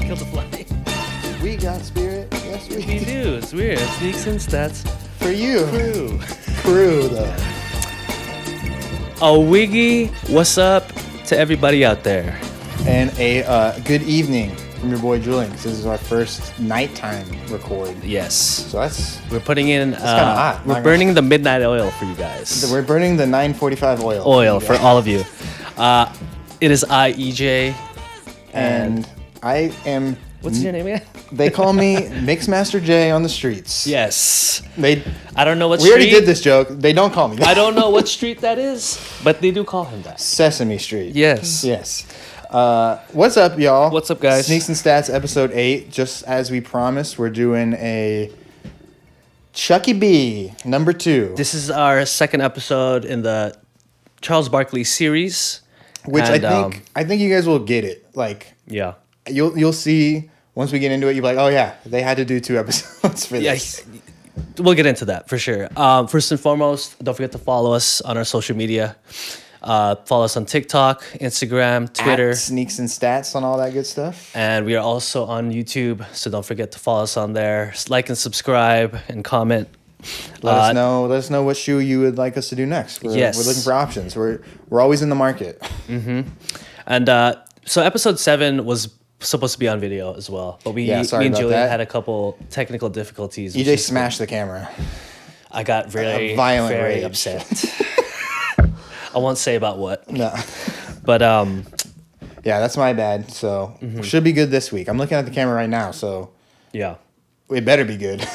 kill the fly. We got spirit. Yes, we We do. It's weird. Sneaks and stats. For you. Crew. Though. A wiggy. What's up to everybody out there? And a good evening from your boy Julian. This is our first nighttime record. Yes. So We're putting in. kinda hot. We're burning the midnight oil for you guys. we're burning the 945 oil. Oil for all of you. It is I, EJ. And I am. What's your name again? They call me Mixmaster J on the streets. Yes. They. I don't know what We street. already did this joke. They don't call me that. I don't know what street that is, but they do call him that. Sesame Street. Yes. Yes. What's up, y'all? What's up, guys? Sneaks and Stats, episode 8. Just as we promised, we're doing a Chucky B, number 2. This is our second episode in the Charles Barkley series. Which and, I think you guys will get it. Like, yeah. you'll see once we get into it. You'll be like, oh yeah, they had to do 2 episodes for this. We'll get into that for sure. First and foremost, don't forget to follow us on our social media. Follow us on TikTok, Instagram, Twitter. At Sneaks and Stats on all that good stuff. And we are also on YouTube, so don't forget to follow us on there. Like and subscribe and comment. Let us know what shoe you would like us to do next. We're looking for options. We're always in the market. Mm-hmm. And so episode 7 was supposed to be on video as well, but me and Julian had a couple technical difficulties. EJ smashed the camera. I got very rage. upset. I won't say about what. No. But yeah, that's my bad. So should be good this week. I'm looking at the camera right now, so yeah, it better be good.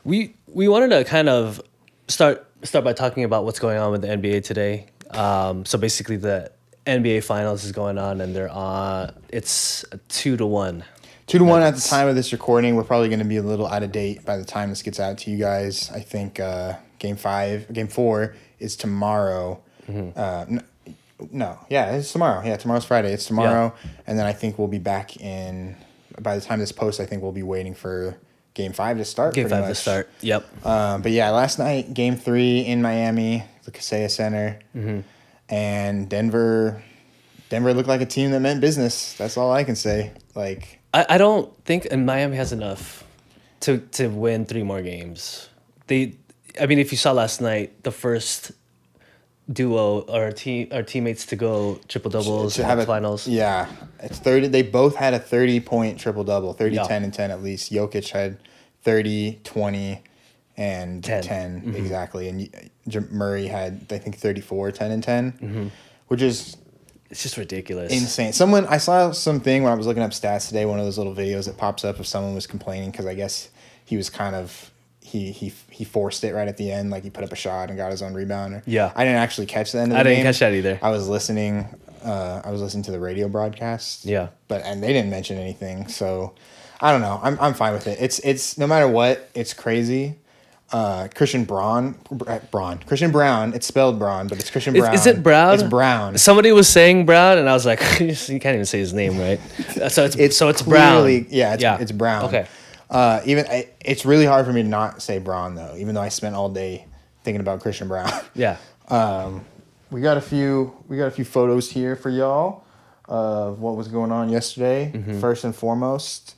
We wanted to kind of start by talking about what's going on with the NBA today. So basically, the NBA Finals is going on, and they're on. It's 2-1. 2-1 at the time of this recording. We're probably going to be a little out of date by the time this gets out to you guys. I think Game 4 is tomorrow. Mm-hmm. It's tomorrow. Yeah, tomorrow's Friday. It's tomorrow, and then I think we'll be back in. By the time this posts, I think we'll be waiting for Game 5 to start. Game 5 to start. Yep. But yeah, last night, Game 3 in Miami, the Kaseya Center, and Denver looked like a team that meant business. That's all I can say. Like, I don't think Miami has enough to win 3 more games. If you saw last night, the first duo or teammates to go triple doubles in the finals. Yeah, it's 30. They both had a 30-point triple double, 30, 10, and 10 at least. Jokic had 30, 20, and 10 exactly, and Murray had I think 34, 10, and 10, which is it's just ridiculous, insane. I saw something when I was looking up stats today. One of those little videos that pops up if someone was complaining because I guess he was kind of. He forced it right at the end, like he put up a shot and got his own rebound. Yeah, I didn't actually catch the end of the game. I didn't catch that either. I was listening. I was listening to the radio broadcast. Yeah, and they didn't mention anything, so I don't know. I'm fine with it. It's no matter what. It's crazy. Christian Braun. It's spelled Braun, but it's Christian Brown. Is it Brown? It's Brown. Somebody was saying Brown, and I was like, you can't even say his name right. So it's Brown. It's Brown. Okay. It's really hard for me to not say Braun though, even though I spent all day thinking about Christian Brown. Yeah. We got a few photos here for y'all of what was going on yesterday. First and foremost,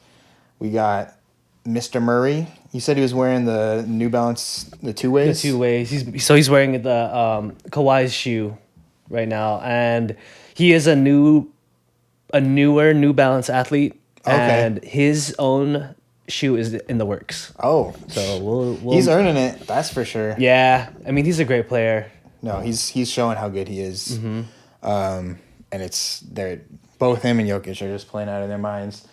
we got Mr. Murray. He said he was wearing the New Balance, the 2-ways. The 2-ways. He's wearing the Kawhi's shoe right now, and he is a newer New Balance athlete, and his own shoe is in the works. Oh, so we'll he's earning it. That's for sure. Yeah, I mean he's a great player. No, he's showing how good he is. And they're both him and Jokic are just playing out of their minds.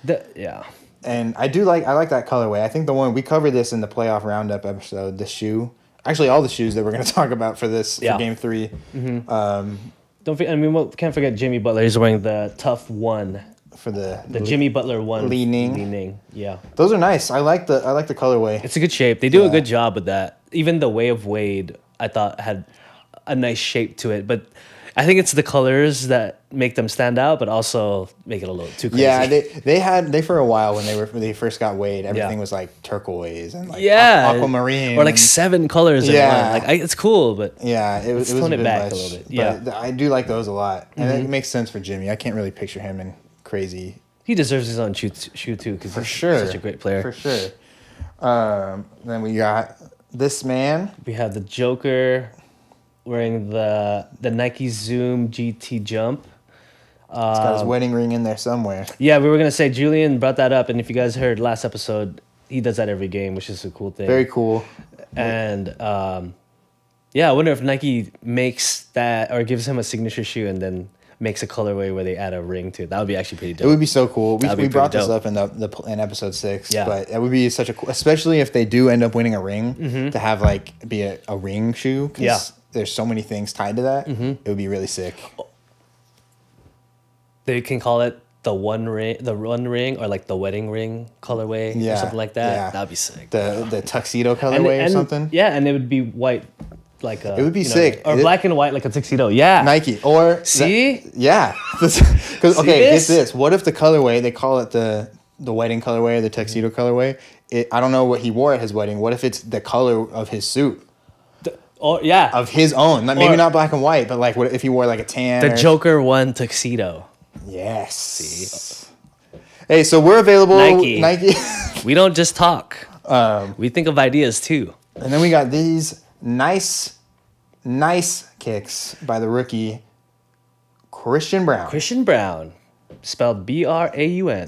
And I like that colorway. I think the one we covered this in the playoff roundup episode. The shoe, actually all the shoes that we're going to talk about for this for Game 3. Can't forget Jimmy Butler. He's wearing the Tough 1. For the Jimmy Butler 1 leaning, yeah, those are nice. I like the colorway. It's a good shape. They do a good job with that. Even the Way of Wade, I thought had a nice shape to it, but I think it's the colors that make them stand out, but also make it a little too crazy. Yeah, they for a while when they first got Wade, everything was like turquoise and like aquamarine or like 7 colors. Yeah, in one. It's cool, but it was tone it back much, a little bit. Yeah, but I do like those a lot, and it makes sense for Jimmy. I can't really picture him in crazy He deserves his own shoe too because he's sure. such a great player. For sure. Then we got this man. We have the Joker wearing the Nike Zoom GT Jump. He's got his wedding ring in there somewhere. Yeah, we were gonna say Julian brought that up, and if you guys heard last episode, he does that every game, which is a cool thing. Very cool. And yeah, I wonder if Nike makes that or gives him a signature shoe and then makes a colorway where they add a ring to it. That would be actually pretty dope. It would be so cool. We brought this dope. up in episode 6. Yeah. But it would be such a cool, especially if they do end up winning a ring, to have like be a ring shoe. 'Cause Yeah. there's so many things tied to that. It would be really sick. They can call it the one ring, or like the wedding ring colorway or Yeah, something like that. yeah. That'd be sick. The tuxedo colorway or something. Yeah, and it would be white, like a. It would be sick. or black and white like a tuxedo. Yeah. Nike or See? Yeah. Because okay, this? get this. What if the colorway they call it the wedding colorway or the tuxedo colorway? I don't know what he wore at his wedding. What if it's the color of his suit? Or yeah. Of his own, maybe not black and white, but like what if he wore like a tan? The Joker one tuxedo. Yes. See. Hey, so we're available. Nike. We don't just talk. We think of ideas too. And then we got these nice kicks by the rookie Christian Brown. Christian Brown, spelled Braun.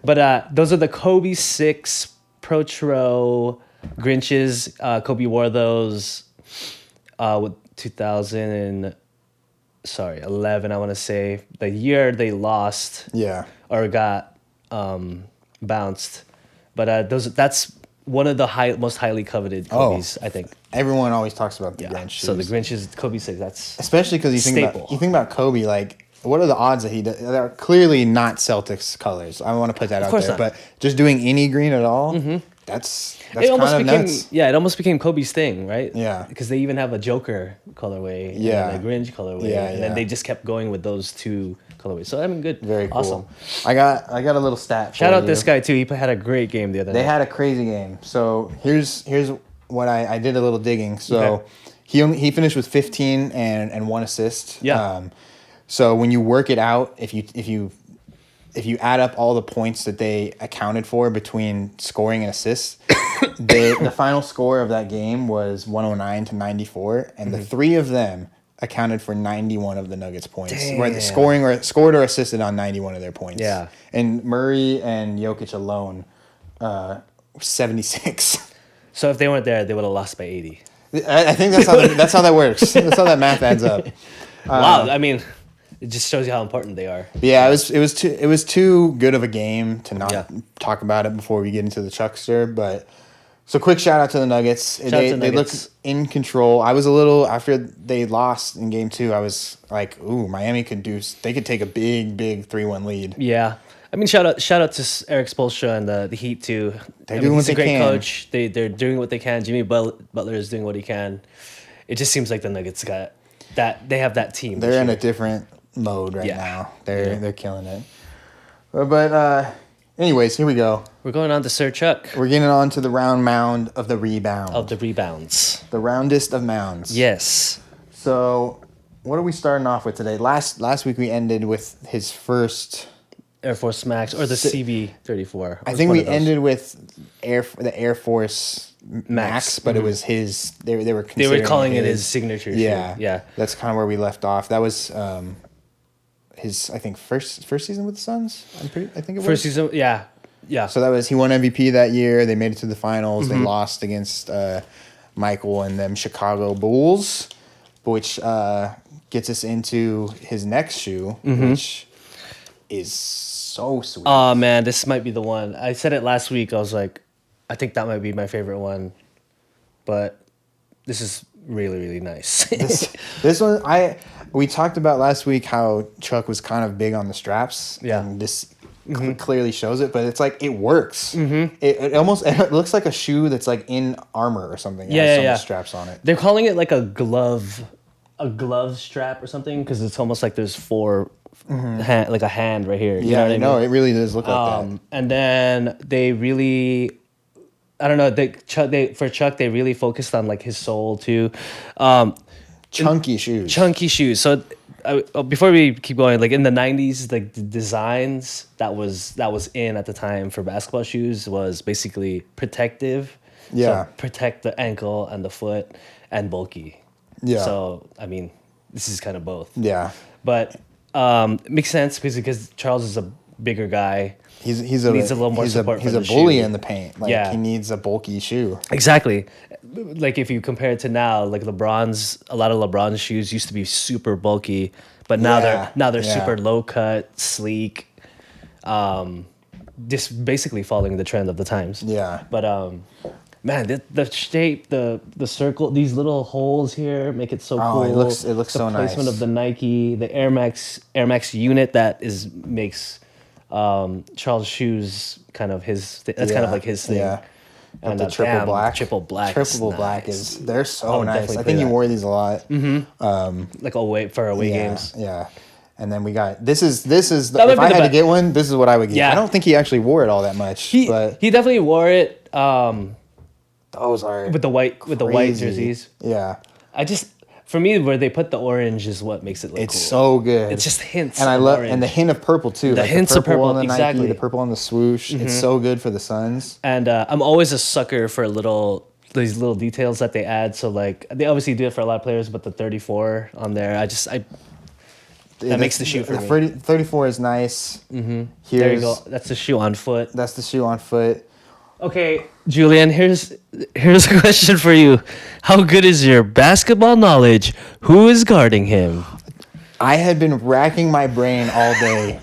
But those are the Kobe 6 Protro Grinches. Kobe wore those with 2011, I want to say. The year they lost. Yeah. Or got bounced. But that's one of the most highly coveted Kobe's, I think. Everyone always talks about the Grinch shoes. So the Grinch is Kobe 6. That's especially because you think about Kobe. Like, what are the odds that he does? They're clearly not Celtics colors. I want to put that out there. not. But just doing any green at all, that's kind of nuts. Yeah, it almost became Kobe's thing, right? Yeah. Because they even have a Joker colorway Yeah. and a Grinch colorway. Yeah, and yeah. then they just kept going with those two colorways. So I mean, good. Very cool. Awesome. I got a little stat. Shout for out you. this guy too. He had a great game the other They night. had a crazy game. So here's what I did a little digging. So Okay. he finished with 15 and 1 assist. Yeah. So when you work it out, if you add up all the points that they accounted for between scoring and assists, the final score of that game was 109-94, and the three of them accounted for 91 of the Nuggets' points. Where the scored or assisted on 91 of their points. Yeah. And Murray and Jokic alone, 76. So if they weren't there, they would have lost by 80. I think that's how that works. That's how that math adds up. Wow. I mean, it just shows you how important they are. But yeah, it was too good of a game to not talk about it before we get into the Chuckster. But so quick shout out to the Nuggets. They looked in control. I was a little after they lost in game 2. I was like, ooh, Miami could take a big 3-1 lead. Yeah. I mean, shout out to Eric Spoelstra and the Heat too. They're doing what he's a they great can. coach. They're doing what they can. Jimmy Butler is doing what he can. It just seems like the Nuggets got that. They have that team. They're in a different mode right now. They're killing it. But anyways, here we go. We're going on to Sir Chuck. We're getting on to the round mound of the rebound. Of the rebounds. The roundest of mounds. Yes. So, what are we starting off with today? Last week we ended with his first Air Force Max or the CB34. I think we ended with the Air Force Max, but it was his. They were calling it his signature shoe. Yeah. That's kind of where we left off. That was his, I think, first season with the Suns. I think it was first season. Yeah. So that was he won MVP that year. They made it to the finals. They lost against Michael and them Chicago Bulls, which gets us into his next shoe, which is so sweet. Oh man, this might be the one. I said it last week. I was like, I think that might be my favorite one, but this is really, really nice. This one, we talked about last week how Chuck was kind of big on the straps. Yeah. And this clearly shows it, but it's like it works. It almost it looks like a shoe that's like in armor or something. It has so much straps on it. They're calling it like a glove strap or something because it's almost like there's 4 like a hand right here. You know what I mean? It really does look like that. And then they really, I don't know. For Chuck, they really focused on like his sole too. Chunky shoes. Chunky shoes. So before we keep going, like in the '90s, like the designs that was in at the time for basketball shoes was basically protective. Yeah. So protect the ankle and the foot, and bulky. Yeah. So I mean, this is kind of both. Yeah. But it makes sense because Charles is a bigger guy. He's needs a little more support. He's for a the bully shoe. in the paint. Like Yeah. he needs a bulky shoe. Exactly. Like if you compare it to now, like a lot of LeBron's shoes used to be super bulky, but now they're Yeah. super low cut, sleek. Just basically following the trend of the times. Yeah. But man, the shape, the circle, these little holes here make it so cool. It looks the so nice. The placement of the Nike, the Air Max unit that makes Charles' shoes kind of his. That's kind of like his thing. Yeah. And the triple black. Triple black. Triple is black nice. they're so would nice. definitely I play think you that. wore these a lot. Like away Yeah, games. yeah. And then we got this is the, That might if be I the had to be- get one, this is what I would get. Yeah. I don't think he actually wore it all that much. But He definitely wore it those are with the white crazy. jerseys. Yeah. For me, where they put the orange is what makes it look It's cool. so good. It just hints. And I of love orange. and the hint of purple too. The like hints the of purple purple, on the exactly. Nike, the purple on the swoosh. It's so good for the Suns. And I'm always a sucker for these little details that they add. So like they obviously do it for a lot of players, but the 34 on there, that makes the shoe for me. 34 is nice. Mm-hmm. There you go. That's the shoe on foot. That's the shoe on foot. Okay, Julian, here's a question for you. How good is your basketball knowledge? Who is guarding him? I had been racking my brain all day,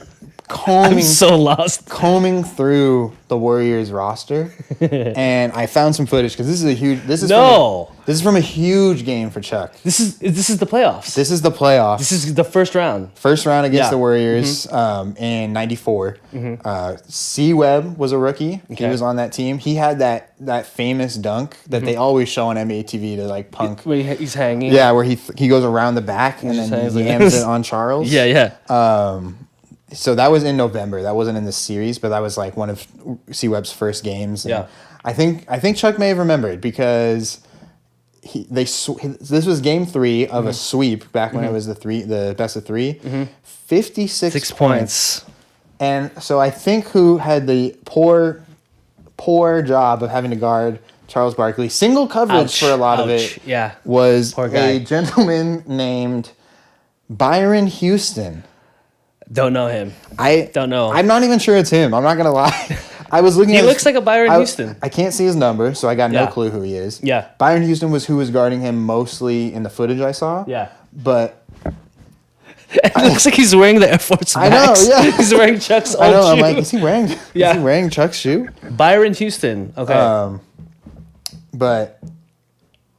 I'm so lost. combing through the Warriors roster, and I found some footage because this is a huge. This is from a huge game for Chuck. This is the playoffs. This is the playoffs. This is the first round. First round against Yeah. the Warriors in '94. C. Webb was a rookie. He Okay. was on that team. He had that famous dunk that they always show on NBA TV to like punk. Where he's hanging. Yeah, where he goes around the back and just then hangs he like yams this. it on Charles. Yeah. So that was in November. That wasn't in the series, but that was like one of C. Webb's first games. And Yeah. I think Chuck may have remembered because this was game 3 of a sweep back when it was the best of 3. 56 6 points. And so I think who had the poor job of having to guard Charles Barkley, single coverage for a lot of it, Yeah. was Poor guy. a gentleman named Byron Houston. Don't know him. I Don't know. I'm not even sure it's him. I'm not gonna lie. I was looking. He at looks like a Byron Houston. I can't see his number, so I got no Yeah. clue who he is. Yeah. Byron Houston was who was guarding him mostly in the footage I saw. Yeah. But It looks like he's wearing the Air Force I know, Max. yeah. He's wearing Chuck's old I know. shoe. I'm like, is he wearing? Yeah. Is he wearing Chuck's shoe? Byron Houston. Okay. But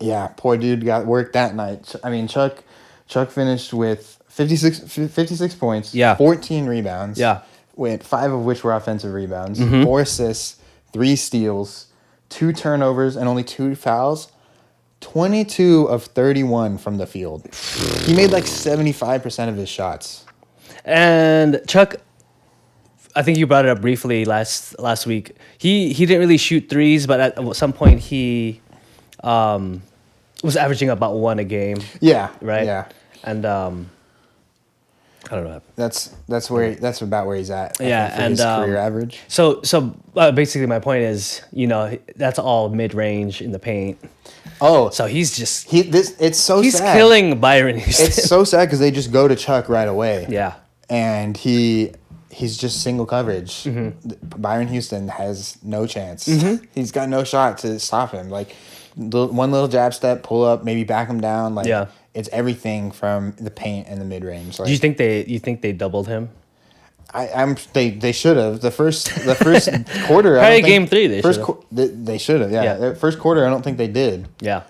yeah, poor dude got worked that night. I mean, Chuck finished with 56 points. Yeah. 14 rebounds. Yeah. With 5 of which were offensive rebounds. 4 assists, 3 steals, 2 turnovers, and only 2 fouls. 22 of 31 from the field. He made like 75% of his shots. And Chuck, I think you brought it up briefly last week. He didn't really shoot threes, but at some point he was averaging about 1 a game. Yeah. Right. Yeah. And I don't know. That's about where he's at. I Yeah, think, for and, his career average. So basically, my point is, that's all mid range in the paint. Oh, So he's just it's so he's sad. killing Byron Houston. It's so sad because they just go to Chuck right away. Yeah. And he's just single coverage. Mm-hmm. Byron Houston has no chance. He's got no shot to stop him. Like one little jab step, pull up, maybe back him down. Like Yeah. it's everything from the paint and the mid range. Like, Do you think they doubled him? they should have the first quarter. Probably game 3 they first should've. they should have. Yeah. Yeah. First quarter, I don't think they did. Yeah.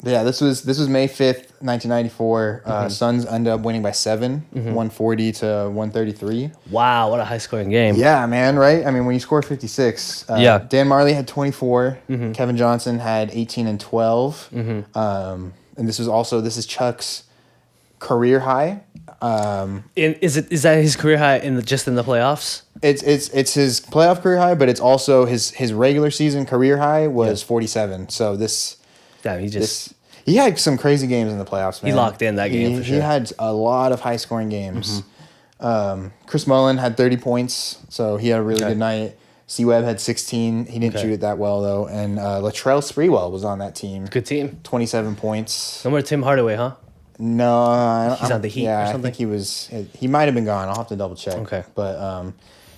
Yeah, this was May 5th, 1994. Suns ended up winning by 7, 140 to 133. Wow, what a high scoring game. Yeah, man, right? I mean, when you score 56, Yeah. Dan Marley had 24, Kevin Johnson had 18 and 12. And this is Chuck's career high. Is that his career high just in the playoffs? It's his playoff career high, but it's also his regular season career high was 47. So this Damn, he just He had some crazy games in the playoffs, man. He locked in that game for sure. He had a lot of high-scoring games. Chris Mullin had 30 points, so he had a really good night. C-Webb had 16. He didn't shoot it that well, though. And Latrell Sprewell was on that team. Good team. 27 points. No more Tim Hardaway, huh? No. He's on the Heat or something? I think he might have been gone. I'll have to double-check. Okay. But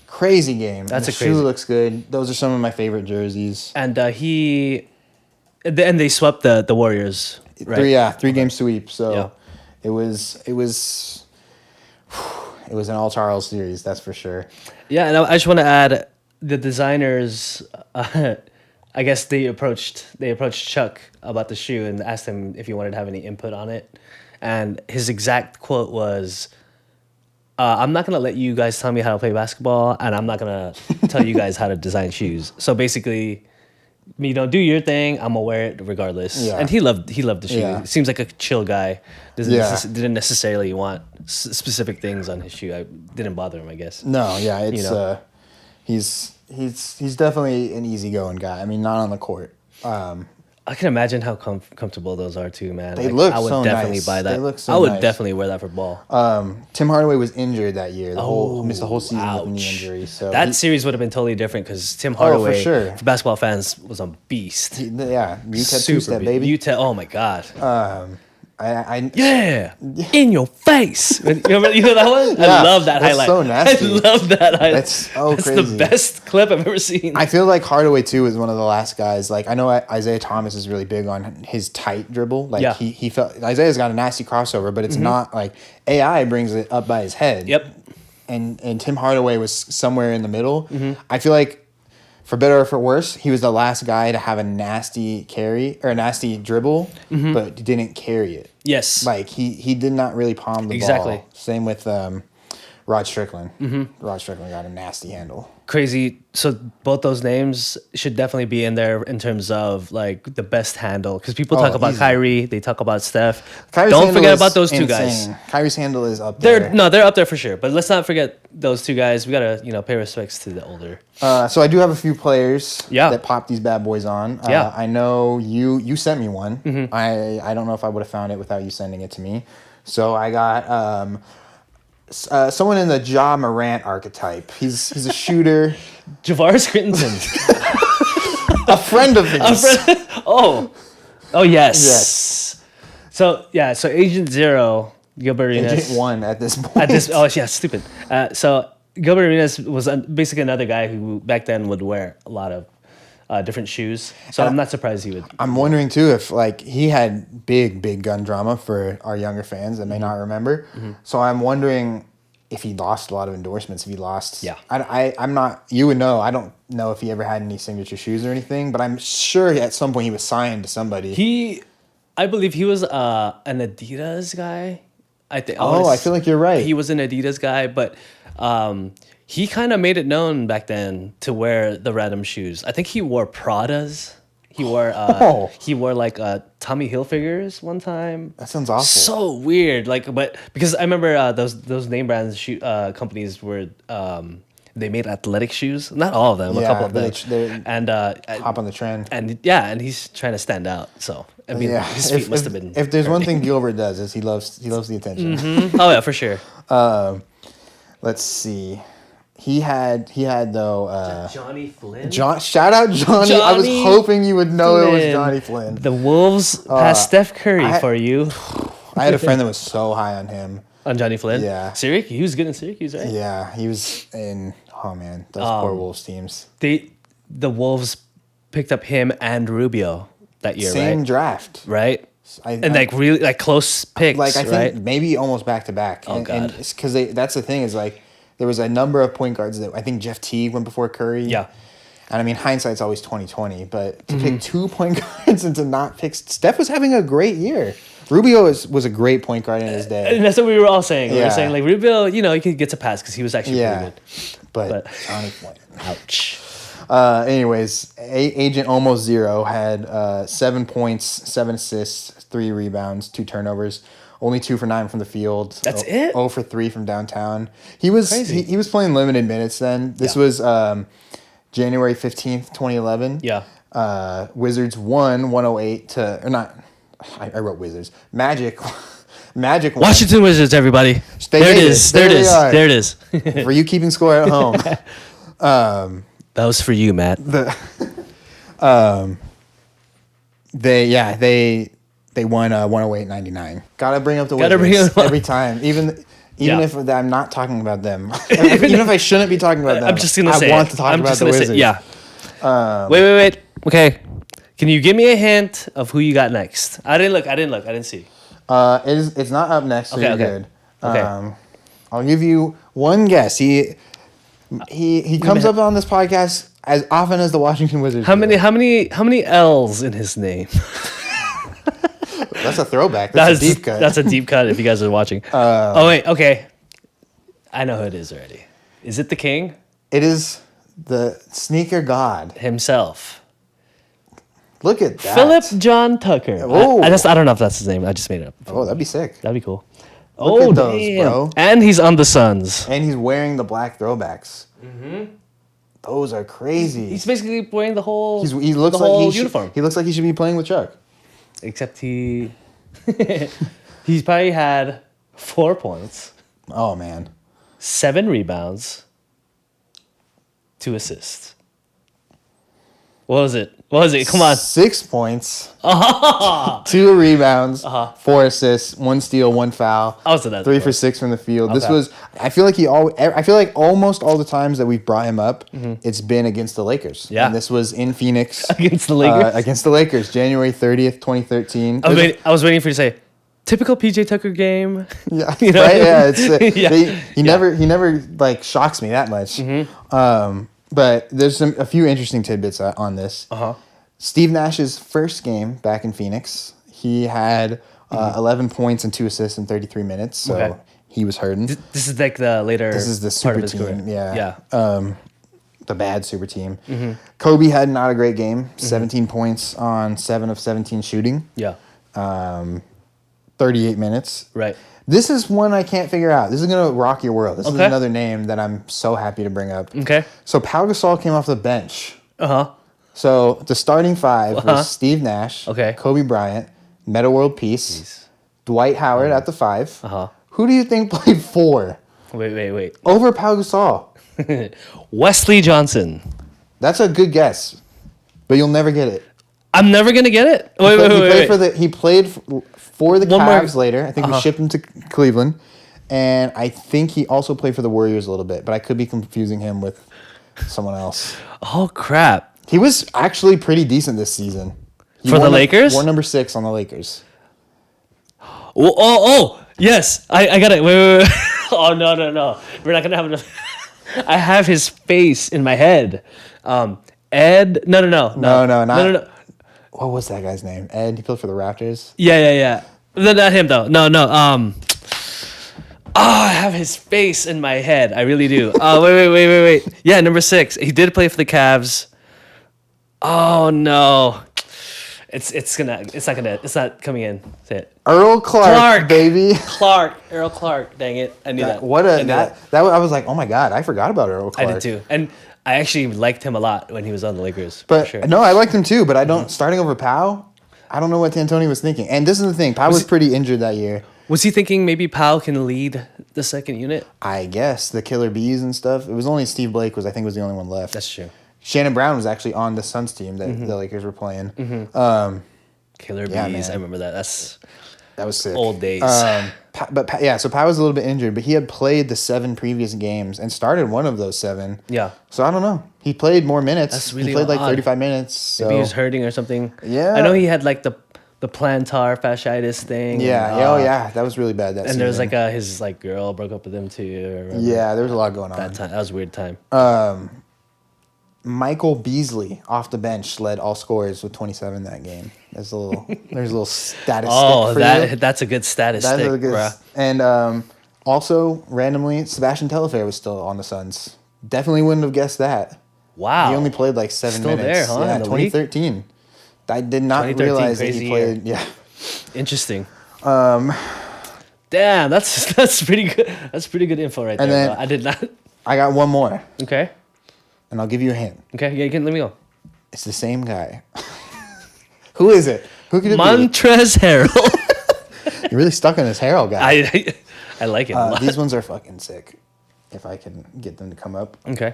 crazy game. That's the shoe looks good. Those are some of my favorite jerseys. And they swept the Warriors, right? Three-game sweep. So Yeah. it was an all Charles series, that's for sure. Yeah, and I just want to add the designers. I guess they approached Chuck about the shoe and asked him if he wanted to have any input on it, and his exact quote was, "I'm not gonna let you guys tell me how to play basketball, and I'm not gonna tell you guys how to design shoes." So basically, do your thing. I'm gonna wear it regardless. Yeah. And he loved the shoe. Yeah. Seems like a chill guy. Didn't necessarily want specific things on his shoe. I didn't bother him, I guess. No, yeah, it's he's definitely an easygoing guy. I mean, not on the court. I can imagine how comfortable those are too, man. They look I would so definitely nice. buy that. They look so I would nice. definitely wear that for ball. Tim Hardaway was injured that year. Missed the whole season with a knee Ouch. injury. So That series would have been totally different because Tim Hardaway, for sure. for basketball fans, was a beast. Utah Super two-step, beast. baby. Utah, oh my god. I In your face. You know that one? Yeah, I love that that's highlight. so nasty. I love that highlight. That's so That's crazy. the best clip I've ever seen. I feel like Hardaway too is one of the last guys. Like I know Isaiah Thomas is really big on his tight dribble. Like Yeah. he felt Isaiah's got a nasty crossover, but it's not like AI brings it up by his head. Yep. And Tim Hardaway was somewhere in the middle. I feel like for better or for worse, he was the last guy to have a nasty carry or a nasty dribble, but didn't carry it. Yes. Like he did not really palm the Exactly. ball. Same with Rod Strickland. Rod Strickland got a nasty handle. Crazy. So both those names should definitely be in there in terms of like the best handle because people talk about easy. Kyrie, they talk about Steph. Kyrie's Don't handle forget is about those two guys. insane. Kyrie's handle is up there. They're up there for sure. But let's not forget those two guys. We gotta pay respects to the older. So I do have a few players Yeah. that popped these bad boys on. Yeah. I know you sent me one. I don't know if I would have found it without you sending it to me. So I got someone in the Ja Morant archetype. He's a shooter. Javaris Crittenton. A friend of his. Oh yes. Yes. So Agent Zero, Gilbert Arenas. Agent 1 at this point. Stupid. So Gilbert Arenas was basically another guy who back then would wear a lot of different shoes. So I'm not surprised he would. I'm wondering too if like he had big gun drama for our younger fans that may not remember. So I'm wondering if he lost a lot of endorsements. If he lost, Yeah. I'm not. You would know. I don't know if he ever had any signature shoes or anything. But I'm sure at some point he was signed to somebody. I believe he was an Adidas guy. I think. I feel like you're right. He was an Adidas guy, but he kind of made it known back then to wear the random shoes. I think he wore Pradas. He wore like Tommy Hilfigers one time. That sounds awful. So weird, but because I remember those name brands companies were they made athletic shoes. Not all of them, a couple of them. And hop on the trend. and he's trying to stand out. So I mean, his feet must have been. If there's one thing Gilbert does is he loves the attention. Oh yeah, for sure. Let's see. He had though. Johnny Flynn. Shout out Johnny. I was Johnny hoping you would know it was Flynn. Johnny Flynn. The Wolves passed Steph Curry for you. I had a friend that was so high on him. On Johnny Flynn? Yeah. Syracuse? He was good in Syracuse, right? Yeah, he was in. Oh man, those poor Wolves teams. The Wolves picked up him and Rubio that year, Same draft. Right? And really close picks, Like I think right? maybe almost back to back. Oh, God. And because that's the thing is like there was a number of point guards that I think Jeff Teague went before Curry. Yeah. And I mean hindsight's always 20/20, but to pick 2 point guards and to not pick Steph was having a great year. Rubio was a great point guard in his day. And that's what we were all saying. We were Yeah. saying like Rubio, he could get a pass because he was actually pretty good. But Johnny Flynn. Ouch. Anyways, Agent Almost Zero had 7 points, 7 assists, 3 rebounds, 2 turnovers, only 2 for 9 from the field. That's it? 0 for 3 from downtown. He was he was playing limited minutes then. This was January 15th, 2011. Yeah. Wizards won 108 to or not. I wrote Wizards. Magic. Magic won. Washington Wizards, everybody. There it is. There it is. For you keeping score at home. That was for you, Matt. They won 108-99. Gotta bring up the Wizards every time, even if I'm not talking about them. Even if I shouldn't be talking about them, I'm just gonna say I want to talk about the Wizards. Wait. Okay, can you give me a hint of who you got next? I didn't look. I didn't see. It's not up next, so you're good. Okay. I'll give you one guess. He comes up on this podcast as often as the Washington Wizards. How many L's in his name? That's a throwback. That's a deep cut. That's a deep cut if you guys are watching. Oh wait, okay. I know who it is already. Is it the King? It is the sneaker god himself. Look at that. Philip John Tucker. Oh. I don't know if that's his name. I just made it up. Oh, that'd be sick. That'd be cool. Look at those, damn. bro. And he's on the Suns. And he's wearing the black throwbacks. Mm-hmm. Those are crazy. He's basically wearing the whole he looks the like whole he uniform. He looks like he should be playing with Chuck. Except he's probably had 4 points. Oh, man. 7 rebounds. 2 assists. What was it? Come on. 6 points. 2 rebounds. 4 assists. 1 steal. 1 foul. I was that 3 for 6 from the field. Okay. This was. I feel like almost all the times that we've brought him up, it's been against the Lakers. Yeah. And this was in Phoenix against the Lakers. Against the Lakers, January 30th, 2013. I was waiting for you to say typical PJ Tucker game. Yeah. You know? Right. Yeah. It's Yeah. He never like shocks me that much. But there's a few interesting tidbits on this. Steve Nash's first game back in Phoenix, he had 11 points and 2 assists in 33 minutes. So he was hurting. This is like the later. This is the super team. Yeah. The bad super team. Kobe had not a great game. 17 points on 7 of 17 shooting. Yeah. 38 minutes. Right. This is one I can't figure out. This is going to rock your world. This is another name that I'm so happy to bring up. Okay. So Pau Gasol came off the bench. So the starting 5 was Steve Nash, Kobe Bryant, Metta World Peace, Dwight Howard at the 5. Who do you think played 4? Wait. Over Pau Gasol. Wesley Johnson. That's a good guess, but you'll never get it. I'm never gonna get it. He played for the Cavs later. I think we shipped him to Cleveland, and I think he also played for the Warriors a little bit. But I could be confusing him with someone else. Oh crap! He was actually pretty decent this season. For the Lakers? Wore number 6 on the Lakers. Oh, yes. I got it. Wait. Oh, no. We're not going to have enough. I have his face in my head. Ed. No. What was that guy's name? Ed. He played for the Raptors. Yeah. Not him, though. No. I have his face in my head. I really do. Wait. Yeah, number 6. He did play for the Cavs. Oh no, it's not coming in. Say it. Earl Clark, baby. Earl Clark. Dang it, I knew that. I was like, oh my god, I forgot about Earl Clark. I did too, and I actually liked him a lot when he was on the Lakers. But for sure. No, I liked him too. But I don't starting over Pau. I don't know what D'Antoni was thinking. And this is the thing, Pau was pretty injured that year. Was he thinking maybe Pau can lead the second unit? I guess the Killer Bees and stuff. It was only Steve Blake was the only one left. That's true. Shannon Brown was actually on the Suns team that the Lakers were playing. Killer Bees, I remember that. That was sick. Old days. So Pau was a little bit injured, but he had played the 7 previous games and started one of those 7. Yeah. So I don't know. He played more minutes. That's really He played like odd. 35 minutes. So. Maybe he was hurting or something. Yeah. I know he had like the plantar fasciitis thing. Yeah. That was really bad that season. And there was like his girl broke up with him too. Yeah, there was a lot going on. That was a weird time. Michael Beasley off the bench led all scorers with 27 that game. There's a little statistic. Oh, for you. that's a good statistic, bruh. And also randomly, Sebastian Telfair was still on the Suns. Definitely wouldn't have guessed that. Wow, he only played like 7 still minutes. There, huh? Yeah, in the 2013. League? I did not realize that he played. Year. Yeah, interesting. Damn, that's pretty good. That's pretty good info right there. Then, I did not. I got one more. Okay. And I'll give you a hint. Okay, yeah, you can let me go. It's the same guy. Who is it? Who could it Montrezl Harrell. be? You're really stuck on this Harrell guy. I like it a lot. These ones are fucking sick. If I can get them to come up. Okay.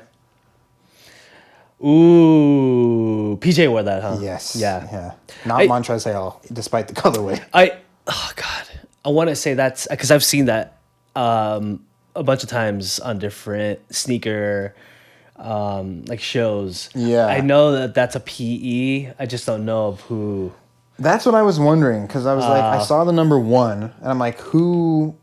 Ooh, PJ wore that, huh? Yes. Yeah. Yeah. Not Montrezl Harrell, despite the colorway. Oh God, I want to say that's because I've seen that a bunch of times on different sneaker like shows. Yeah. I know that that's a PE. I just don't know of who. That's what I was wondering because I was like, I saw the number 1, and I'm like, who?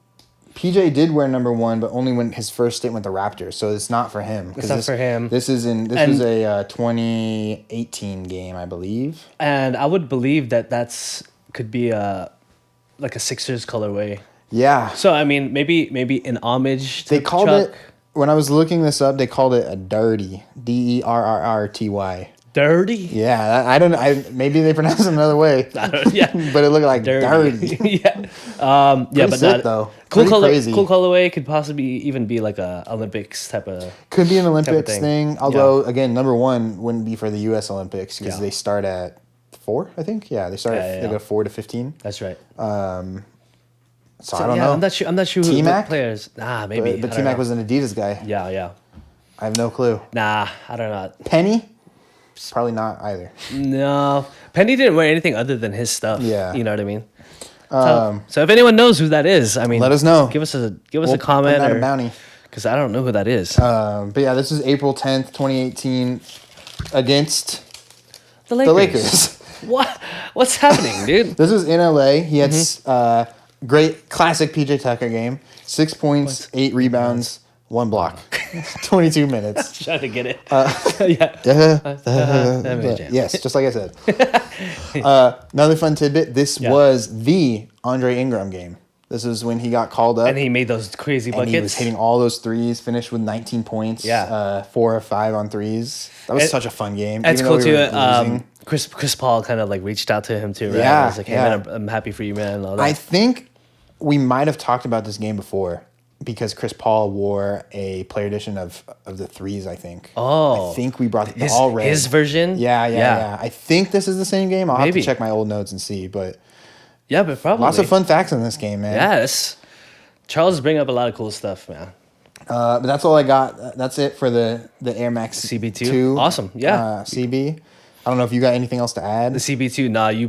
PJ did wear number 1, but only when his first stint with the Raptors, so it's not for him. It's not for him. This was a 2018 game, I believe. And I would believe that could be like a Sixers colorway. Yeah. So I mean, maybe in homage to They called Chuck. it when I was looking this up. They called it a dirty, DERRRTY. Dirty. Yeah, I don't know. Maybe they pronounce it another way. Yeah, but it looked like dirty. Yeah, yeah, but sick, not though. Cool Pretty color. crazy. Cool colorway could possibly even be like a Olympics type of. Could be an Olympics thing. Although again, number 1 wouldn't be for the U.S. Olympics because they start at 4. I think. Yeah, they start at they go 4 to 15. That's right. So I don't know. I'm not sure who the T-Mac? players. Maybe. But T-Mac was an Adidas guy. Yeah. I have no clue. Nah, I don't know. Penny? Probably not either. No, Penny didn't wear anything other than his stuff. Yeah. You know what I mean. So if anyone knows who that is, I mean, let us know. Give us a comment Put out or a bounty. because I don't know who that is. But yeah, this is April 10th, 2018 against The the Lakers. What's happening, dude? This was in LA. He had great classic PJ Tucker game. 6 points, 8 rebounds, 1 block. 22 minutes. Trying to get it. Yes, just like I said. Another fun tidbit. This was the Andre Ingram game. This is when he got called up. And he made those crazy buckets. And he was hitting all those threes, finished with 19 points. Yeah. 4 or 5 on threes. That was such a fun game. That's even cool though we too. were losing. Chris Paul kind of like reached out to him too, right? Yeah, I was like, hey man, I'm happy for you, man. And all that. I think we might have talked about this game before because Chris Paul wore a player edition of the threes, I think. Oh. I think we brought the all red. His version? Yeah. I think this is the same game. I'll have Maybe. to check my old notes and see, but Yeah, but probably. lots of fun facts in this game, man. Yes. Charles is bringing up a lot of cool stuff, man. But that's all I got. That's it for the Air Max CB2. Awesome. Yeah. CB. I don't know if you got anything else to add. The CB2, nah, you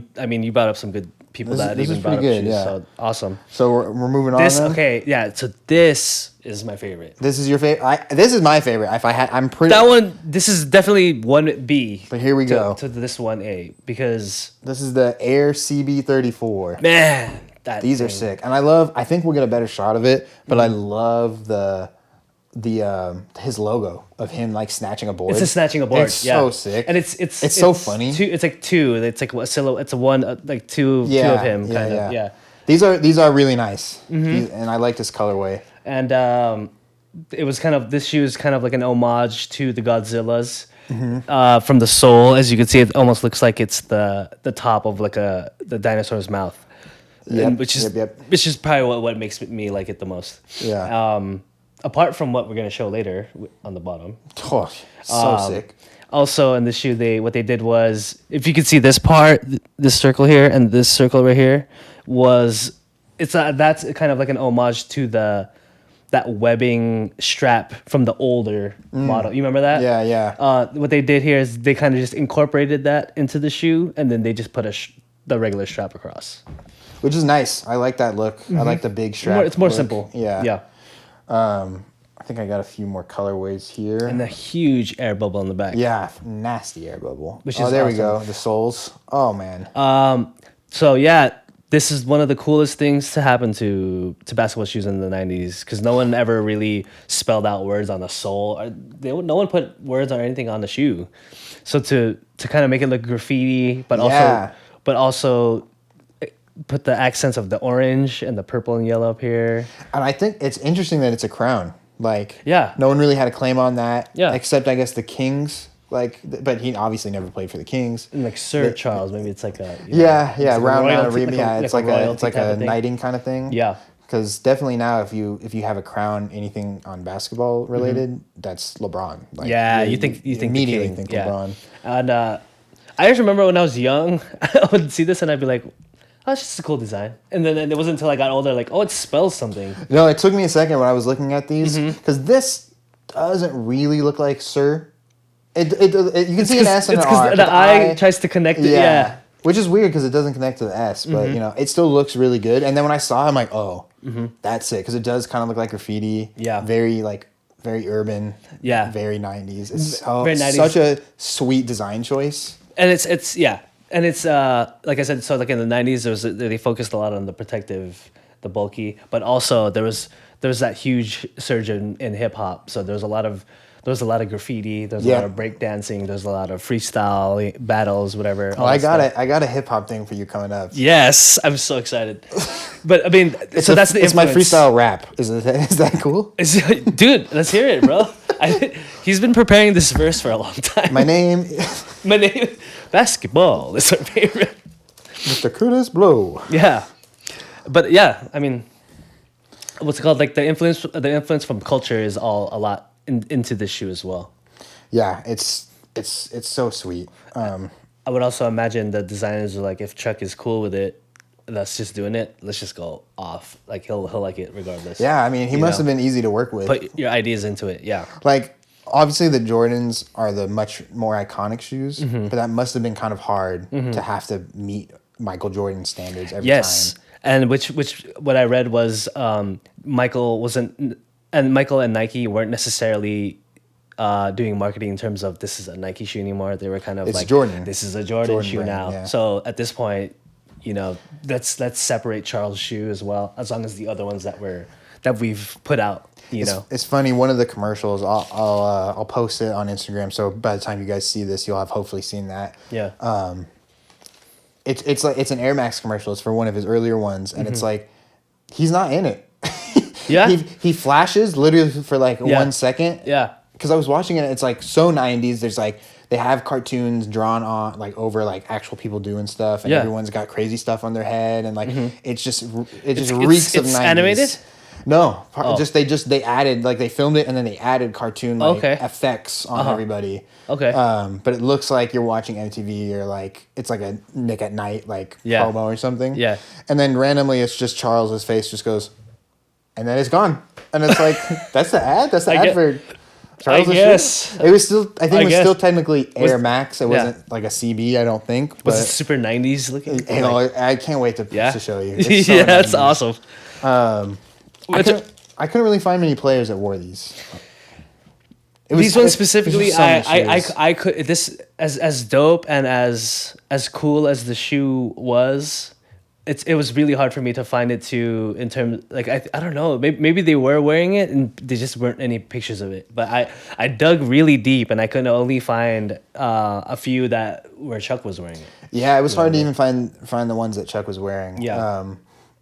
brought up some good people This that is even brought up pretty good, shoes, yeah. so awesome. So we're moving on. This then? okay, yeah. So this is my favorite. This is your favorite. This is my favorite. If I had, I'm pretty. That one. This is definitely 1B. But here we go. To this 1A because This is the Air CB4. man, These are sick, and I think we'll get a better shot of it. But I love the his logo of him like snatching a board. It's a snatching a board. It's so sick, and it's so funny. It's like two. It's like a silhouette. It's a one like two of him kind of. Yeah. These are really nice, and I like this colorway. And it was this shoe is kind of like an homage to the Godzillas from the sole. As you can see, it almost looks like it's the top of like the dinosaur's mouth. Yep, Which is probably what makes me like it the most. Yeah. Apart from what we're gonna show later on the bottom. Oh, so sick. Also, in the shoe, what they did was, if you could see this part, this circle here, and this circle right here, that's kind of like an homage to that webbing strap from the older model. You remember that? Yeah. What they did here is they kind of just incorporated that into the shoe, and then they just put the regular strap across. Which is nice. I like that look. I like the big strap. It's more look. simple. Yeah. I think I got a few more colorways here. And the huge air bubble in the back. Yeah, nasty air bubble. Which is there we awesome. go. The soles. Oh man. So yeah, this is one of the coolest things to happen to basketball shoes in the 90s because no one ever really spelled out words on the sole. No one put words or anything on the shoe. So to kind of make it look graffiti, but also put the accents of the orange and the purple and yellow up here. And I think it's interesting that it's a crown. Like, Yeah. no one really had a claim on that. Yeah. Except I guess the Kings. Like, but he obviously never played for the Kings. And like Sir Charles, maybe it's like a Yeah, it's like a round out royalty, of yeah, it's like a royalty type of thing. knighting kind of thing. Yeah. Because definitely now, if you have a crown, anything on basketball related, that's LeBron. Like, Yeah, you think immediately the king. think Yeah. LeBron. And I just remember when I was young, I would see this and I'd be like, "Oh, it's just a cool design." And then it wasn't until I got older, like, "Oh, it spells something." No, it took me a second when I was looking at these Mm-hmm. because this doesn't really look like Sir. You can see an S and It's an R. because the I tries to connect it. Yeah. Which is weird because it doesn't connect to the S, but it still looks really good. And then when I saw it, I'm like, oh, that's it, because it does kind of look like graffiti. Yeah. Very urban. Yeah. Very 90s. It's Very 90s. Such a sweet design choice. And it's yeah, and it's like I said, so like in the '90s, they focused a lot on the protective, the bulky, but also there was that huge surge in hip hop. So there was a lot of graffiti, there's a lot of breakdancing, there's a lot of freestyle battles, whatever. Oh, I got a hip hop thing for you coming up. Yes, I'm so excited. But I mean, that's the it's my influence. freestyle rap. Is that cool? Dude, let's hear it, bro. He's been preparing this verse for a long time. My name basketball is our favorite. Mr. Curtis Blow. Yeah, but yeah, I mean, what's it called? Like the influence from culture is all a lot into this shoe as well. Yeah, it's so sweet. I would also imagine the designers are like, if Chuck is cool with it, that's just doing it. Let's just go off. Like he'll like it regardless. Yeah, I mean, he must have been easy to work with. Put your ideas into it. Yeah. Like, obviously the Jordans are the much more iconic shoes, Mm-hmm. but that must have been kind of hard to have to meet Michael Jordan standards every Yes, time. and which what I read was Michael and Nike weren't necessarily doing marketing in terms of this is a Nike shoe anymore. They were kind of It's like Jordan. This is a Jordan shoe brand, now. yeah. So at this point, let's separate Charles' shoe as well, as long as the other ones that we've put out. It's funny. One of the commercials, I'll post it on Instagram. So by the time you guys see this, you'll have hopefully seen that. Yeah. It's like it's an Air Max commercial. It's for one of his earlier ones, and it's like he's not in it. Yeah. he flashes literally for like Yeah. 1 second. Yeah. Because I was watching it, it's like so 90s. There's like they have cartoons drawn on like over like actual people doing stuff, and Yeah. everyone's got crazy stuff on their head, and like it just It's- reeks of it's 90s. animated? No, Oh. they added like they filmed it and then they added cartoon like Okay. effects on everybody. Okay. But it looks like you're watching MTV or like it's like a Nick at Night like Yeah. promo or something. Yeah. And then randomly it's just Charles's face just goes, and then it's gone, and it's like that's the ad. That's the I ad get- for. I Charles' guess. shoe? It was still. I think I it was guess. still technically Air Was- Max. It yeah. wasn't like a CB. I don't think. Was But it super '90s looking? you know, I can't wait to Yeah. show you. It's so Yeah, that's 90s. awesome. I couldn't really find many players that wore these. These ones specifically, so many shoes. I could this as dope and as cool as the shoe was. It was really hard for me to find it in terms like I don't know, maybe they were wearing it and there just weren't any pictures of it, but I dug really deep and I could only find a few where Chuck was wearing it. Yeah, it was hard to even find the ones that Chuck was wearing. Yeah.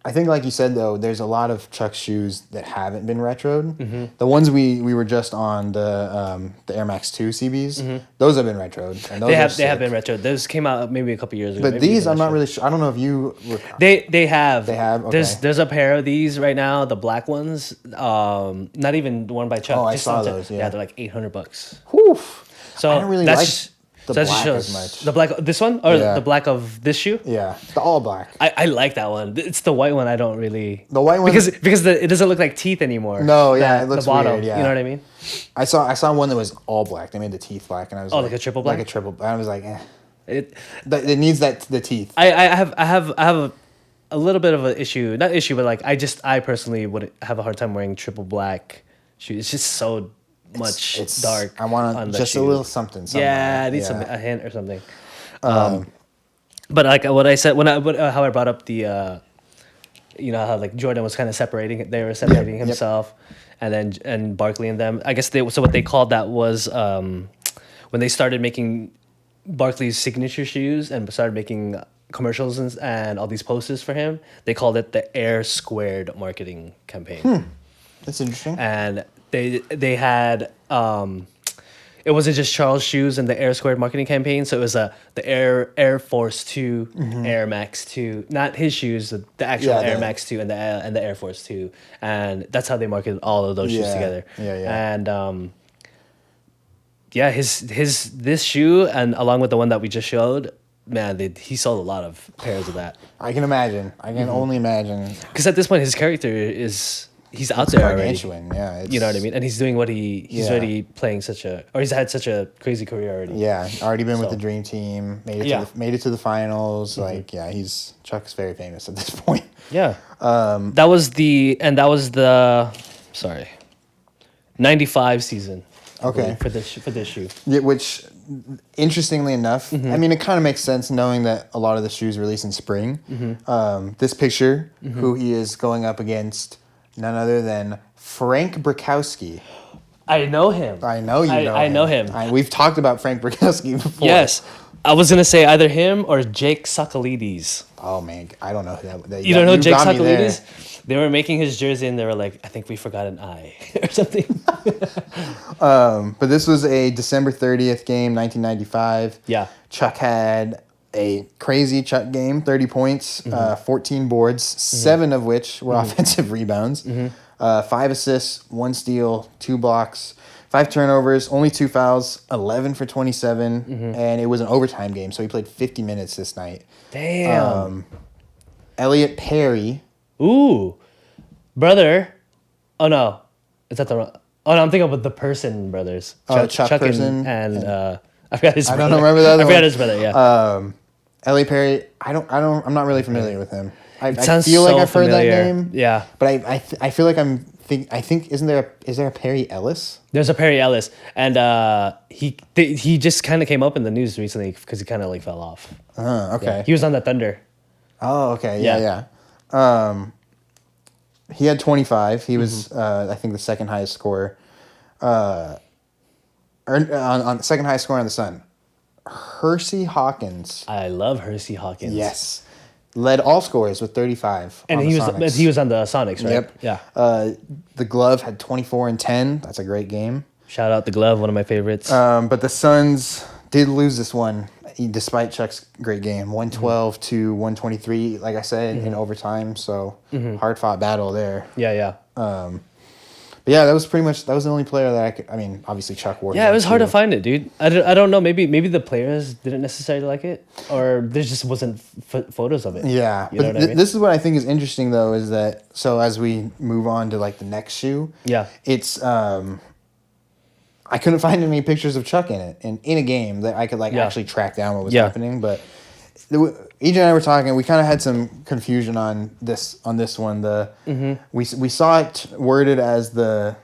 I think, like you said, though, there's a lot of Chuck shoes that haven't been retroed. The ones we were just on the Air Max 2 CBs, those have been retroed. And those They have been retro. Those came out maybe a couple years ago. But maybe these, even I'm not retro. really sure. I don't know if you. They have. They have? Okay. There's a pair of these right now, the black ones. Not even worn by Chuck. Oh, I just saw on those, yeah. Yeah, they're like $800. Whew. So I don't really that's like just- the so that black just as much. The black, this one or Yeah. the black of this shoe. Yeah, the all black. I like that one. It's the white one I don't really. The white one- because it doesn't look like teeth anymore. No, yeah, it The looks bottom, weird, yeah. You know what I mean? I saw one that was all black. They made the teeth black, and I was Oh, like a triple black? Like a triple. I was like, It. it needs the teeth. I have a little bit of an issue. Not issue, but like I personally would have a hard time wearing triple black shoes. It's just so much It's dark. I want on the just a shoe. little something. Yeah, I need somewhere. a hint or something. But like what I said how I brought up the, how like Jordan was kind of separating. They were separating Yep. himself, and Barkley and them. I guess what they called that was when they started making Barkley's signature shoes and started making commercials and all these posters for him. They called it the Air Squared marketing campaign. That's interesting. And they had it wasn't just Charles shoes in the Air Squared marketing campaign, so it was the Air Force 2, Air Max 2, not his shoes, the actual Yeah, Air Max 2 and the Air Force 2, and that's how they marketed all of those shoes Yeah, together. yeah. And yeah, his this shoe and along with the one that we just showed, man, he sold a lot of pairs of that. I can imagine. I can only imagine. Because at this point, his character he's out there already. Gargantuan, yeah. You know what I mean? And he's doing what he's already playing he's had such a crazy career already. Yeah, already been with the dream team. Made it to the finals. Like, yeah, Chuck's very famous at this point. Yeah. That was the 95 season. Okay. For this shoe. Yeah, which, interestingly enough, I mean, it kind of makes sense knowing that a lot of the shoes release in spring. This picture, who he is going up against, none other than Frank Brakowski. I know him. I know you know him. I know him. We've talked about Frank Brakowski before. Yes. I was going to say either him or Jake Sakalides. Oh, man. I don't know who that. You don't know Jake Sakalides? They were making his jersey and they were like, I think we forgot an I or something. But this was a December 30th game, 1995. Yeah. Chuck had a crazy Chuck game, 30 points, 14 boards, 7 of which were offensive rebounds, 5 assists, 1 steal, 2 blocks, 5 turnovers, only 2 fouls, 11 for 27, and it was an overtime game, so he played 50 minutes this night. Damn. Elliot Perry. Ooh. Brother. Oh, no. Is that the wrong... Oh, no, I'm thinking about the Person brothers. Chuck Person. And I forgot his brother. I don't remember the other one. I forgot his brother, yeah. Elliot Perry, I'm not really familiar with him. I sounds feel like so I've heard that familiar. name. Yeah. But I feel like I think is there a Perry Ellis? There's a Perry Ellis, and he just kind of came up in the news recently because he kind of like fell off. Okay. Yeah. He was on the Thunder. Oh, okay. Yeah. He had 25. He was I think the second highest scorer. On the second highest scorer on the Sun. Hersey Hawkins. I love Hersey Hawkins. Yes. Led all scorers with 35. And he was on the Sonics, right? Yep. Yeah. The Glove had 24 and 10. That's a great game. Shout out the Glove, one of my favorites. But the Suns did lose this one, despite Chuck's great game. 112 to 123, like I said, in overtime. So hard fought battle there. Yeah. But yeah, that was the only player that obviously Chuck wore. Yeah, it was hard to find it, dude. I don't know. Maybe the players didn't necessarily like it, or there just wasn't photos of it. Yeah, you know what I mean? This is what I think is interesting though, is that so as we move on to like the next shoe, it's I couldn't find any pictures of Chuck in it in a game that I could actually track down what was happening, but. EJ and I were talking. We kind of had some confusion on this one. We saw it worded as the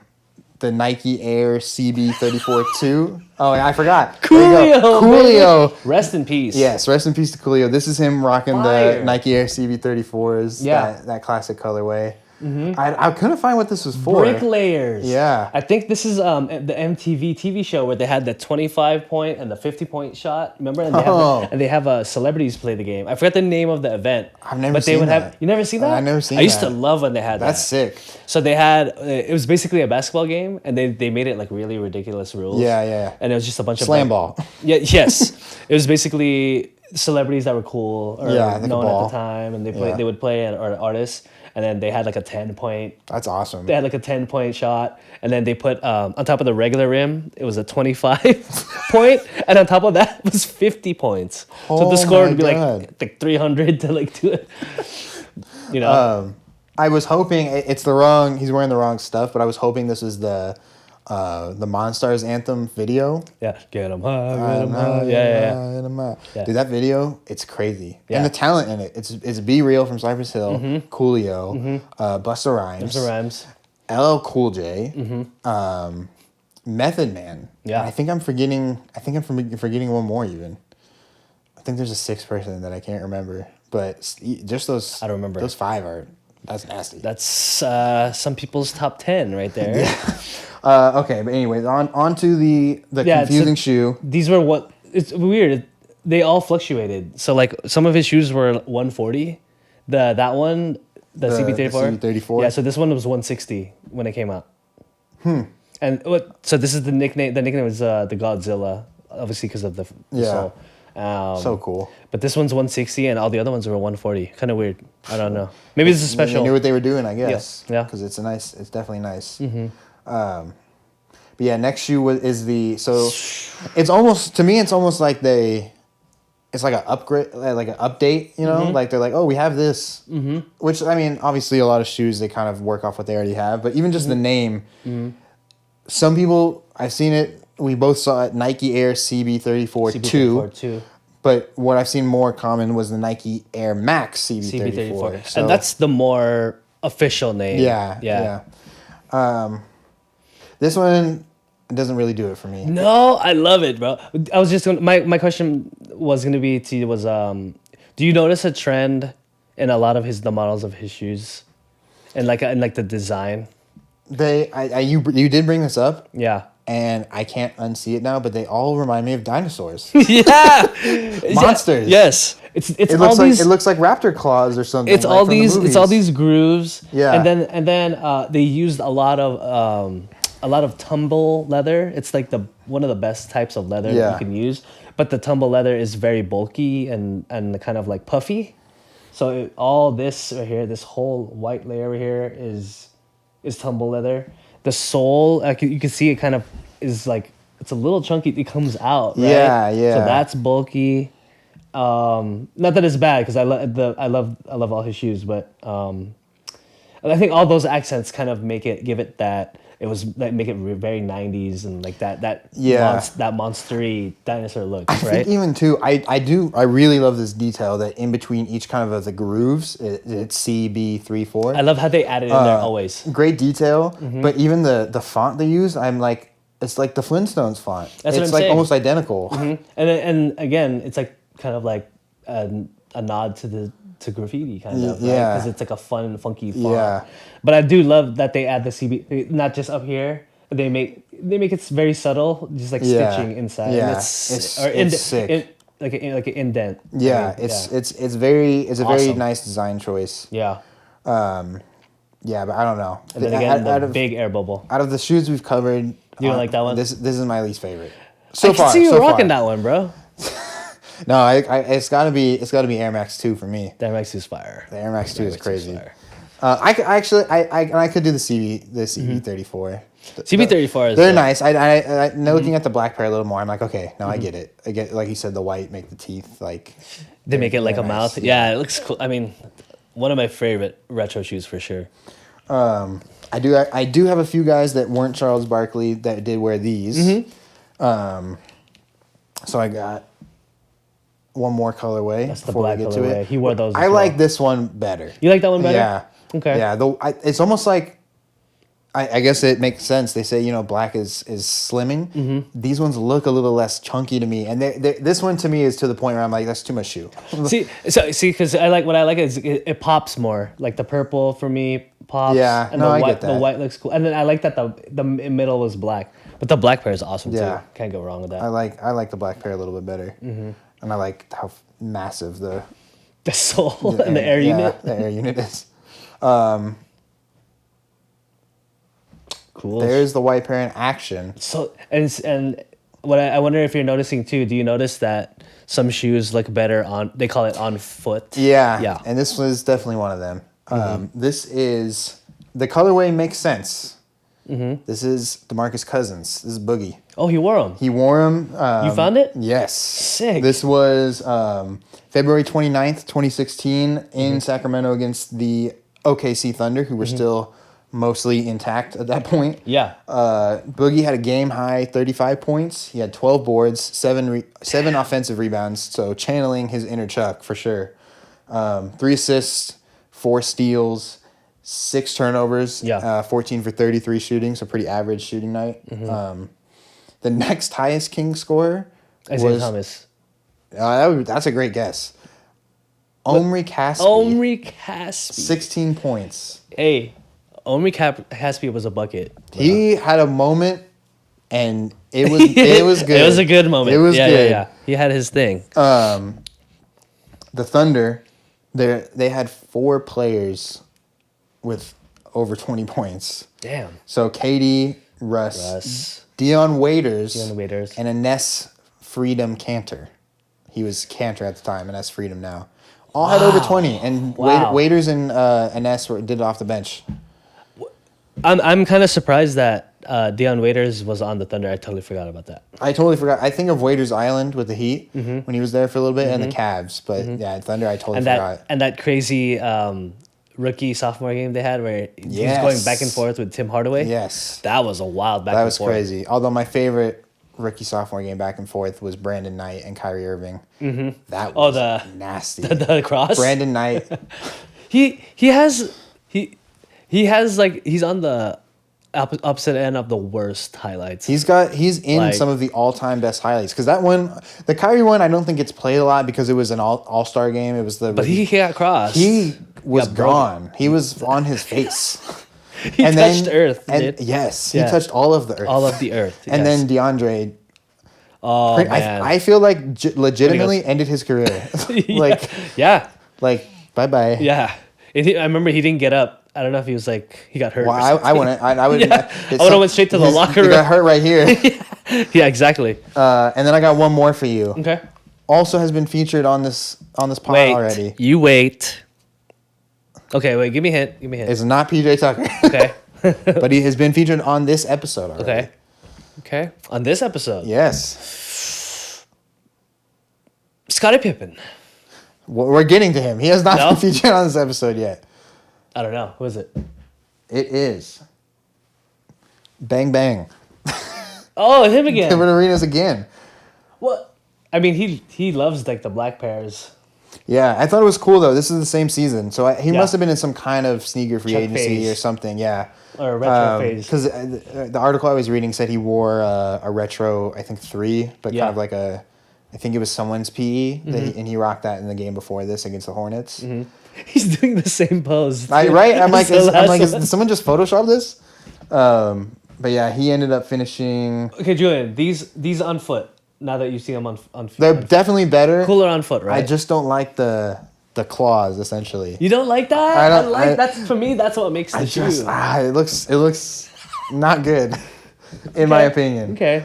Nike Air CB4 2. Oh, I forgot. Coolio. Rest in peace. Yes, rest in peace to Coolio. This is him rocking Fire. the Nike Air CB34s. Yeah, that classic colorway. I couldn't find what this was for. Bricklayers. Yeah. I think this is the MTV TV show where they had the 25-point and the 50-point shot. Remember? And they have celebrities play the game. I forgot the name of the event. I've never seen that. You never seen that? I've never seen that. I used to love when they had that. That's sick. So they had, it was basically a basketball game, and they made it like really ridiculous rules. Yeah. And it was just a bunch of... Slam ball. Yeah, yes. It was basically celebrities that were cool or known at the time, and they would play, or artists. And then they had like a 10-point. That's awesome. They had like a 10-point shot, and then they put on top of the regular rim, it was a 25-point, and on top of that was 50 points. So the score would be like 300 to like 2. You know. I was hoping he's wearing the wrong stuff, but I was hoping this was the Monstars anthem video. Yeah, get 'em high, get 'em high. Yeah. Dude, that video, it's crazy. Yeah. And the talent in it, it's Be Real from Cypress Hill, Coolio, Busta Rhymes, LL Cool J, Method Man. Yeah. I think I'm forgetting one more even. I think there's a 6th person that I can't remember, but just those. I don't remember. Those 5 that's nasty. That's some people's top 10 right there. Yeah. Okay, but anyways, on to the confusing shoe. These were it's weird. They all fluctuated. So like some of his shoes were 140. That one, the CB34. The CB34. Yeah, so this one was 160 when it came out. And so this is the nickname. The nickname was the Godzilla, obviously because of the soul. So cool. But this one's 160 and all the other ones were 140. Kind of weird. I don't know. Maybe it's a special. They knew what they were doing, I guess. Yeah. Because it's definitely nice. But But yeah, next shoe is the it's almost to me it's almost like it's like an upgrade, like an update, you know? Like they're like, oh, we have this. Which I mean, obviously a lot of shoes they kind of work off what they already have, but even just the name. Some people I've seen it. We both saw it. Nike Air CB4 2. But what I've seen more common was the Nike Air Max CB34. And that's the more official name. Yeah. This one doesn't really do it for me. No, I love it, bro. I was just gonna, my question was gonna be to you was do you notice a trend in a lot of the models of his shoes, and like the design? You did bring this up. Yeah. And I can't unsee it now, but they all remind me of dinosaurs. Yeah. Monsters. Yes. It looks like raptor claws or something. It's all these grooves. Yeah. And then they used a lot of tumble leather. It's like one of the best types of leather that you can use. But the tumble leather is very bulky and kind of like puffy. So all this right here, this whole white layer over here is tumble leather. The sole, you can see it kind of is like, it's a little chunky. It comes out, right? Yeah. So that's bulky. Not that it's bad because I love all his shoes, but I think all those accents kind of make it make it very 90s and like that monstery dinosaur look, right? I think even too, I really love this detail that in between each kind of the grooves, it's CB34. I love how they added in there always. Great detail, but even the font they use, I'm like, it's like the Flintstones font. That's what I'm like saying. almost identical. And again, it's like kind of like a nod to graffiti kind of, yeah, because it's like a fun and funky font. Yeah. But I do love that they add the CB, not just up here. They make it very subtle, just like stitching inside. Yeah, and it's sick. Like an indent. Yeah, right? it's a very nice design choice. Yeah. Yeah, but I don't know. And then again, the big air bubble. Out of the shoes we've covered, You don't like that one? This is my least favorite. I can see you rocking that one, bro. No, it's gotta be Air Max 2 for me. The Air Max 2 is fire. The Air Max 2 is crazy. I could do the CB34. CB34 is they're nice. I looking at the black pair a little more. I'm like, okay, now I get it. I get, like you said, the white make the teeth like. They make it like a nice. mouth. Yeah, it looks cool. I mean, one of my favorite retro shoes for sure. I do have a few guys that weren't Charles Barkley that did wear these. So I got one more colorway. That's the before black we get to colorway. it. He wore those. I like this one better. You like that one better? Yeah. Okay. Yeah. It's almost like. I guess it makes sense. They say, black is slimming. These ones look a little less chunky to me, and this one to me is to the point where I'm like, that's too much shoe. see, because what I like is it pops more. Like the purple for me pops. Yeah, and I white, get that. The white looks cool, and then I like that the middle was black, but the black pair is awesome Yeah. too. Can't go wrong with that. I like the black pair a little bit better, and I like how massive the sole and the air unit. The air unit is. Cool. There's the white pair in action. So and what I wonder if you're noticing too. Do you notice that some shoes look better on? They call it on foot. Yeah. Yeah. And this was definitely one of them. This is the colorway makes sense. This is DeMarcus Cousins. This is Boogie. Oh, he wore them. He wore them. You found it? Yes. Sick. This was February 29th, 2016 in Sacramento against the OKC Thunder, who were still mostly intact at that point. Yeah. Boogie had a game high 35 points. He had 12 boards, seven offensive rebounds. So channeling his inner Chuck for sure. 3 assists, 4 steals, 6 turnovers. Yeah. 14 for 33 shooting. So pretty average shooting night. The next highest King scorer Isaiah was Thomas. That's a great guess. Omri Caspi. Omri Caspi. 16 points. Hey, Omri Caspi was a bucket. He had a moment, and it was good. It was a good moment. It was good. Yeah. He had his thing. The Thunder, they had 4 players with over 20 points. Damn. So KD, Russ, Dion Waiters, and Ines Freedom Cantor. He was Cantor at the time, Ines Freedom now. All had over 20, and Waiters and Ines did it off the bench. I'm kind of surprised that Deion Waiters was on the Thunder. I totally forgot about that. I totally forgot. I think of Waiters Island with the Heat when he was there for a little bit, and the Cavs. But yeah, Thunder, I totally forgot. And that crazy rookie sophomore game they had where he was Yes. going back and forth with Tim Hardaway. Yes. That was a wild back That and was forth. crazy. Although my favorite rookie sophomore game back and forth was Brandon Knight and Kyrie Irving. That was nasty. The cross. Brandon Knight. He has like he's on the opposite end of the worst highlights. He's in Like- some of the all-time best highlights because that one, the Kyrie one, I don't think gets played a lot because it was an all-star game. It was the But he got crossed. he was got broken. gone. He was on his face. He touched earth. And Dude. yes, he Yeah. touched all of the earth. All of the earth. And yes. then DeAndre, oh man, I feel like legitimately ended his career. like yeah, bye bye. yeah. I remember he didn't get up. I don't know if he was like he got hurt. Well, or I something. wouldn't. I would. Yeah. I would've went straight to the locker He room. got hurt right here. Yeah, exactly. And then I got one more for you. Okay. Also has been featured on this pod Wait. already. You wait. Okay, wait. Give me a hint. Give me a hint. It's not PJ Tucker. Okay. But he has been featured on this episode already. Okay. Okay. On this episode, Yes. Scottie Pippen. We're getting to him. He has not No? been featured on this episode yet. I don't know. Who is it? It is Bang Bang. Oh, him again. Kevin Arenas again. What? I mean, he loves like the black pairs. Yeah, I thought it was cool though. This is the same season, so he Yeah. must have been in some kind of sneaker free Chuck agency phase. or something. Yeah, Or a retro phase. Because the article I was reading said he wore a retro, I think 3, but Yeah. kind of like I think it was someone's PE, and he rocked that in the game before this against the Hornets. He's doing the same pose. Right? I'm like, As the last one. did someone just Photoshop this? But yeah, he ended up finishing. Okay, Julian. These on foot. Now that you see them on feet. They're definitely better. Cooler on foot, right? I just don't like the claws, essentially. You don't like that? I don't- that's for me. That's what makes the shoe. It looks not good, in my opinion. Okay.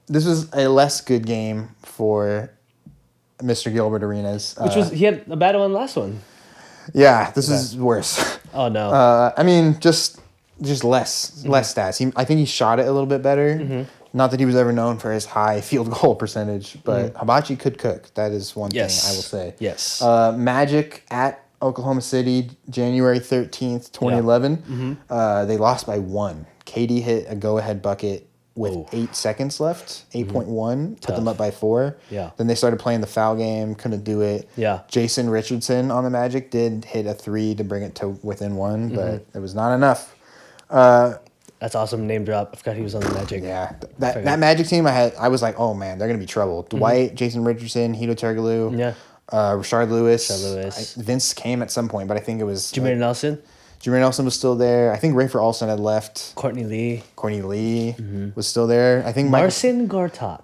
This was a less good game for Mr. Gilbert Arenas. Which was he had a bad one last one. Yeah, this is worse. Oh no. I mean, just less stats. I think he shot it a little bit better. Not that he was ever known for his high field goal percentage, but Hibachi could cook. That is one thing I will say. Yes. Magic at Oklahoma City, January 13th, 2011. They lost by 1. KD hit a go-ahead bucket with 8 seconds left, 8.1, put them up by 4. Yeah. Then they started playing the foul game, couldn't do it. Yeah. Jason Richardson on the Magic did hit a 3 to bring it to within 1, but it was not enough. That's awesome. Name drop. I forgot he was on the Magic. Yeah, that Magic team, I was like, oh man, they're gonna be trouble. Dwight, Jason Richardson, Hito Turkoglu, Yeah. Rashard Lewis. Rashard Lewis. Vince came at some point, but I think it was Jameer Nelson. Jameer Nelson was still there. I think Rafer Olsen had left. Courtney Lee. Courtney Lee was still there. I think Marcin Gortat.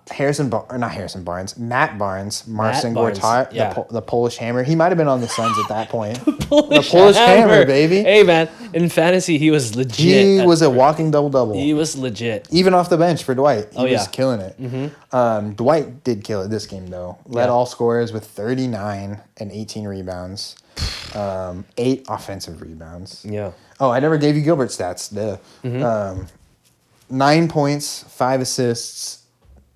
Matt Barnes, Marcin Barnes, Gortat, yeah. the Polish Hammer. He might have been on the Suns at that point. Polish Hammer, baby. Hey man, in fantasy he was legit. He was a walking double-double. He was legit. Even off the bench for Dwight. He was yeah. killing it. Dwight did kill it this game, though. Led all scorers with 39 and 18 rebounds. 8 offensive rebounds. Yeah. Oh, I never gave you Gilbert stats. Duh. 9 points, 5 assists,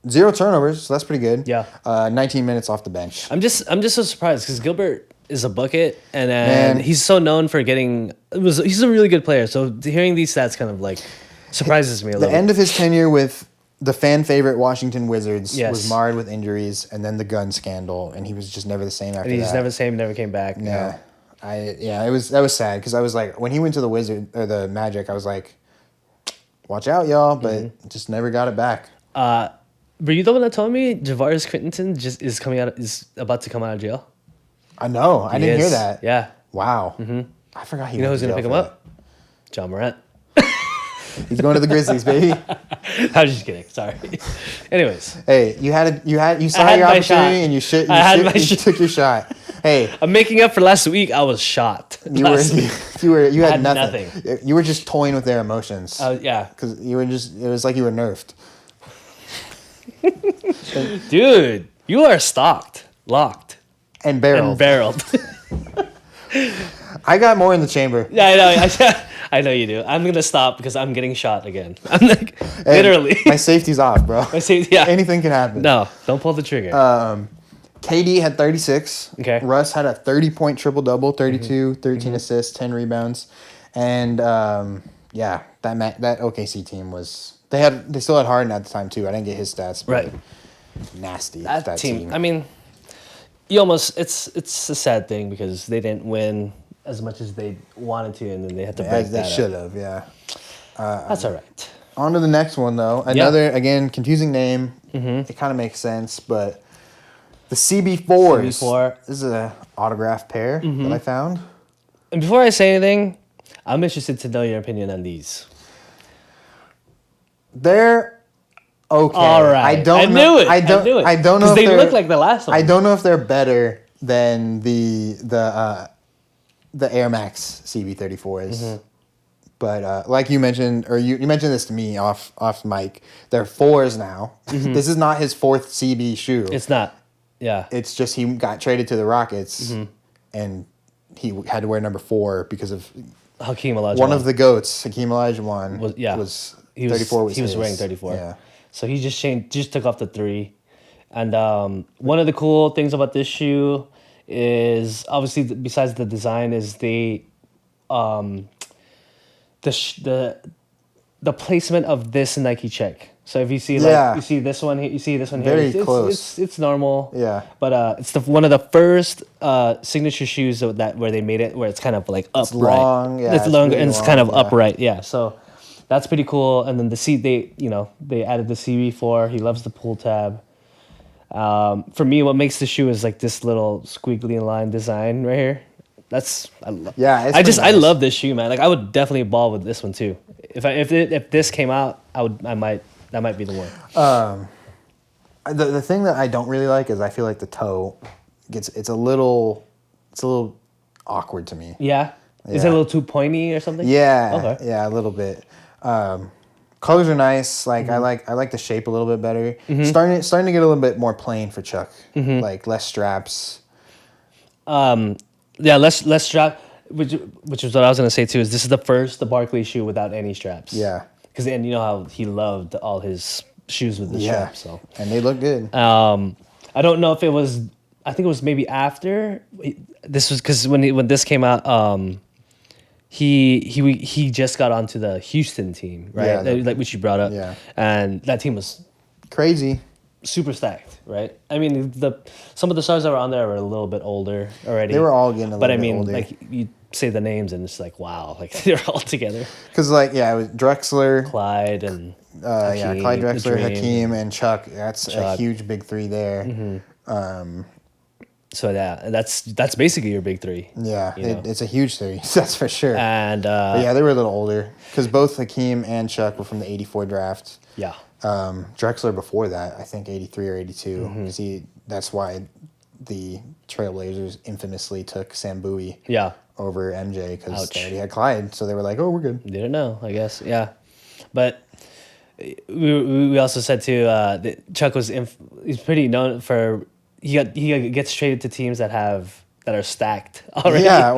0 turnovers, so that's pretty good. Yeah. 19 minutes off the bench. I'm just so surprised because Gilbert is a bucket, and Man. he's so known for getting. He's a really good player. So hearing these stats kind of like surprises me a The little. end of his tenure with the fan favorite Washington Wizards Yes. was marred with injuries and then the gun scandal, and he was just never the same after and he's that. never the same. Never came back. Yeah, that was sad because I was like, when he went to the Wizard or the Magic, I was like, watch out, y'all, but just never got it back. Were you the one that told me Javaris Crittenton is about to come out of jail? I know, I didn't hear that. Yeah. Wow. I forgot he. You know went who's to gonna jail pick him for up? John Morant. that. He's going to the Grizzlies, baby. I was just kidding. Sorry. Anyways, Hey, you saw had your my shot. opportunity and you took your shot. Hey, I'm making up for last week. I was shot. you had had nothing. You were just toying with their emotions. Yeah. Because it was like you were nerfed. Dude, you are locked, And barreled. and barreled. I got more in the chamber. Yeah, I know. I know you do. I'm gonna stop because I'm getting shot again. I'm like literally. My safety's off, bro. Yeah. Anything can happen. No, don't pull the trigger. KD had 36. Okay. Russ had a 30-point triple-double, 32, 13 assists, 10 rebounds. And, yeah, that OKC team was... They still had Harden at the time, too. I didn't get his stats. But Right. Nasty, that team. I mean, you almost... It's a sad thing because they didn't win as much as they wanted to, and then they had to break that They up. should have, yeah. That's all right. On to the next one, though. Another, again, confusing name. It kind of makes sense, but... The CB4s. CB4. This is an autograph pair that I found. And before I say anything, I'm interested to know your opinion on these. They're okay. All right. I don't knew know. it. I don't know because if they they're, look like the last one. I don't know if they're better than the Air Max CB34s. But like you mentioned, or you mentioned this to me off mic, they're 4s now. This is not his 4th CB shoe. It's not. Yeah. It's just he got traded to the Rockets, and he had to wear number 4 because of Hakeem Olajuwon. one of the GOATs, Hakeem Olajuwon, was 34 he was wearing 34. Yeah. So he just took off the 3. And one of the cool things about this shoe is obviously besides the design is the placement of this Nike check. So if you see you see this one here, Very close. It's normal. Yeah. But it's one of the first signature shoes where they made it where it's kind of like upright. It's long, yeah. It's longer really and it's long, kind of yeah. upright. Yeah. So that's pretty cool. And then they added the CB4. He loves the pull tab. For me, what makes the shoe is like this little squiggly line design right here. I love this shoe, man. Like I would definitely ball with this one too. If this came out, that might be the one. The thing that I don't really like is I feel like the toe it's a little awkward to me. Yeah? Is it a little too pointy or something? Yeah. Okay. Yeah, a little bit. Colors are nice. Like I like the shape a little bit better. Starting to get a little bit more plain for Chuck. Like less straps. Yeah, less strap, which is what I was gonna say too. Is this is the Barkley shoe without any straps? Yeah. Because you know how he loved all his shoes with the straps. So and they look good. I don't know if it was. I think it was maybe after this was because when this came out, he just got onto the Houston team, right? Yeah, like which you brought up. Yeah. And that team was crazy. super stacked, right? I mean, some of the stars that were on there were a little bit older already. They were all getting a little bit older. Like you say the names and it's like wow, like they're all together. Because it was Drexler, Clyde and Hakeem, Clyde Drexler, Dream. Hakeem, and Chuck. That's a huge big 3 there. So yeah, that's basically your big 3. Yeah, you know? it's a huge 3. That's for sure. And but yeah, they were a little older because both Hakeem and Chuck were from the '84 draft. Yeah. Drexler before that, I think 83 or 82. See, that's why the Trailblazers infamously took Sam Bowie over MJ because they already had Clyde. So they were like, oh, we're good. Didn't know, I guess. Yeah. But we also said too that Chuck he's pretty known for he gets traded to teams that are stacked already. Yeah,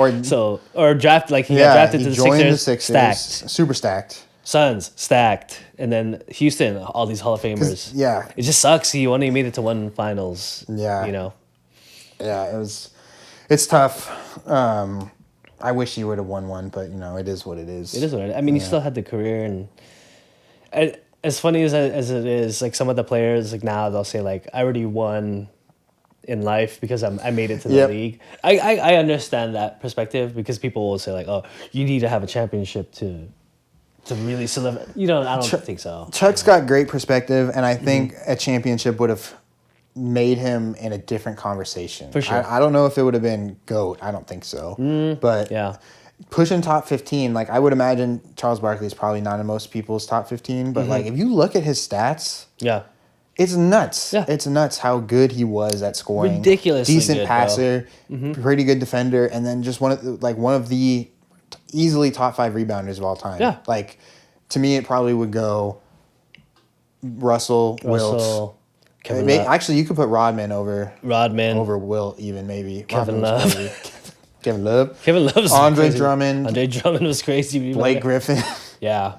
or draft like he got drafted to the Sixers, stacked, super stacked. Suns stacked, and then Houston, all these Hall of Famers. Yeah, it just sucks. He only made it to one finals. Yeah, you know. Yeah, it's tough. I wish he would have won one, but it is what it is. It is what it is. I mean, he still had the career, and as funny as it is, like some of the players, like now they'll say like, I already won in life because I made it to the league. I understand that perspective because people will say like, oh, you need to have a championship to really solidify. I don't think so. Chuck's got great perspective, and I think a championship would have made him in a different conversation. For sure. I don't know if it would have been GOAT. I don't think so. But pushing top 15, like I would imagine Charles Barkley is probably not in most people's top 15. But like if you look at his stats, it's nuts. Yeah. It's nuts how good he was at scoring. Ridiculously decent good, passer, pretty good defender, and then just one of the easily top 5 rebounders of all time. Yeah. Like to me, it probably would go Russell, Wilt. Actually, you could put Rodman over Wilt even maybe. Kevin Rodman Love. Kevin Love. Kevin Love's Andre crazy. Drummond. Andre Drummond was crazy. Blake Griffin. Yeah.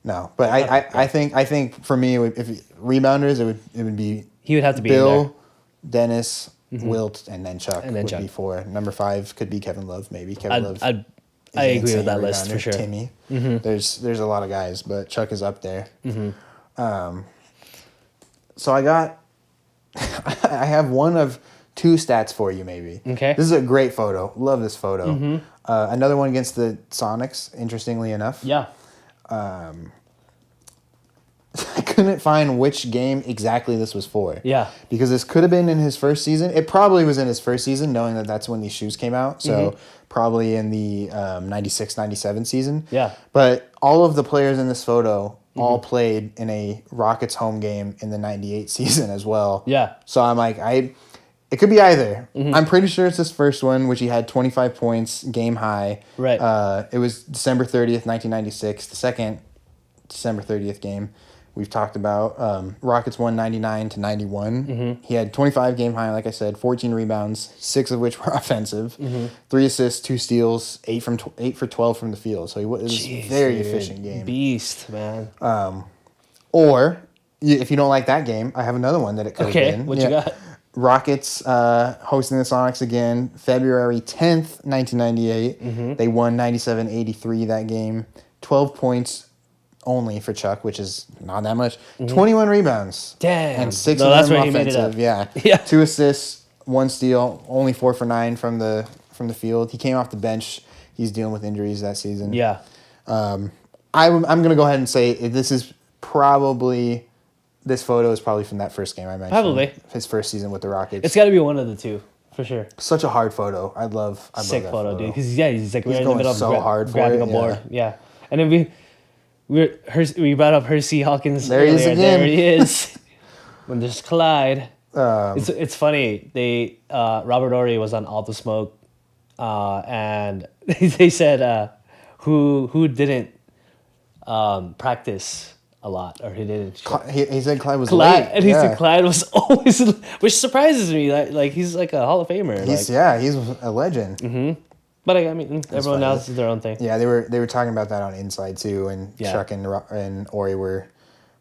No, but I think for me, if rebounders, it would be He would have to be in Bill, Dennis, Wilt, and then Chuck And then would Chuck. be 4. Number 5 could be Kevin Love, maybe. Kevin Love. I is agree insane with that list rebounder. for sure. Timmy. There's a lot of guys, but Chuck is up there. So I have one of 2 stats for you, maybe. Okay. This is a great photo. Love this photo. Another one against the Sonics, interestingly enough. Yeah. I couldn't find which game exactly this was for. Yeah. Because this could have been in his first season. It probably was in his first season, knowing that that's when these shoes came out. So probably in the 96, 97 season. Yeah. But all of the players in this photo all played in a Rockets home game in the 98 season as well. Yeah. So I'm like, it could be either. I'm pretty sure it's his first one, which he had 25 points, game high. Right. It was December 30th, 1996, the second December 30th game we've talked about. Rockets won 99-91. He had 25 game high, like I said, 14 rebounds, 6 of which were offensive, 3 assists, 2 steals, 8 for 12 from the field. So it was a very efficient game. Beast, man. Or if you don't like that game, I have another one that it could have been. Okay, what you got? Rockets hosting the Sonics again, February 10th, 1998. They won 97-83 that game. 12 points only for Chuck, which is not that much. 21 rebounds. Damn. And 6 No, of that's them where he made it offensive. up. Yeah. Yeah. 2 assists, 1 steal, only 4 for 9 from the field. He came off the bench. He's dealing with injuries that season. Yeah. I'm going to go ahead and say this photo is probably from that first game I mentioned. Probably. His first season with the Rockets. It's got to be one of the 2, for sure. Such a hard photo. I love Sick that photo, dude. Because he's like right in the going middle of so hard for grabbing it, a board. Yeah. And then we brought up Hersey Hawkins. There he is earlier. again. There he is. When there's Clyde. It's funny. Robert Ory was on All the Smoke, and they said who didn't practice a lot, or he didn't. He said Clyde was Clyde, late. and he said Clyde was always, which surprises me. Like he's like a Hall of Famer. He's a legend. But I mean, everyone else does their own thing. Yeah, they were talking about that on Inside too, and Chuck and Ori were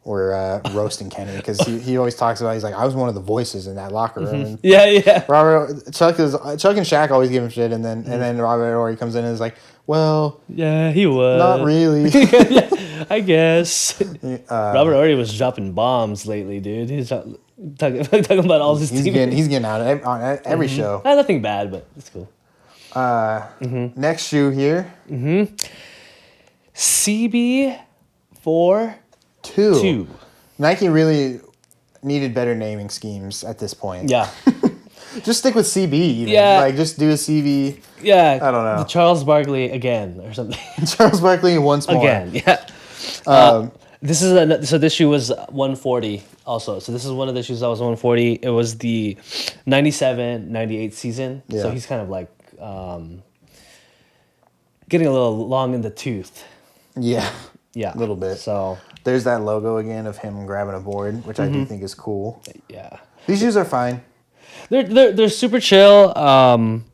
roasting Kenny because he always talks about, he's like, I was one of the voices in that locker room. And Yeah. Chuck and Shaq always give him shit, and then Robert Ori comes in and is like, well, Yeah, he was. not really. I guess. Robert Ory was dropping bombs lately, dude. He's talking about all his he's teammates. getting out on every show. Nothing bad, but it's cool. Next shoe here. CB4 2. Nike really needed better naming schemes at this point. Yeah. Just stick with CB even. Yeah. Like, just do a CB. Yeah. I don't know. The Charles Barkley again or something. Charles Barkley once more. Again, yeah. This shoe was 140 also. So this is one of the shoes that was 140. It was the 97-98 season. Yeah. So he's kind of like getting a little long in the tooth. Yeah. Yeah. A little bit. So There's that logo again of him grabbing a board, which I do think is cool. yeah. These shoes are fine. They're super chill. Kind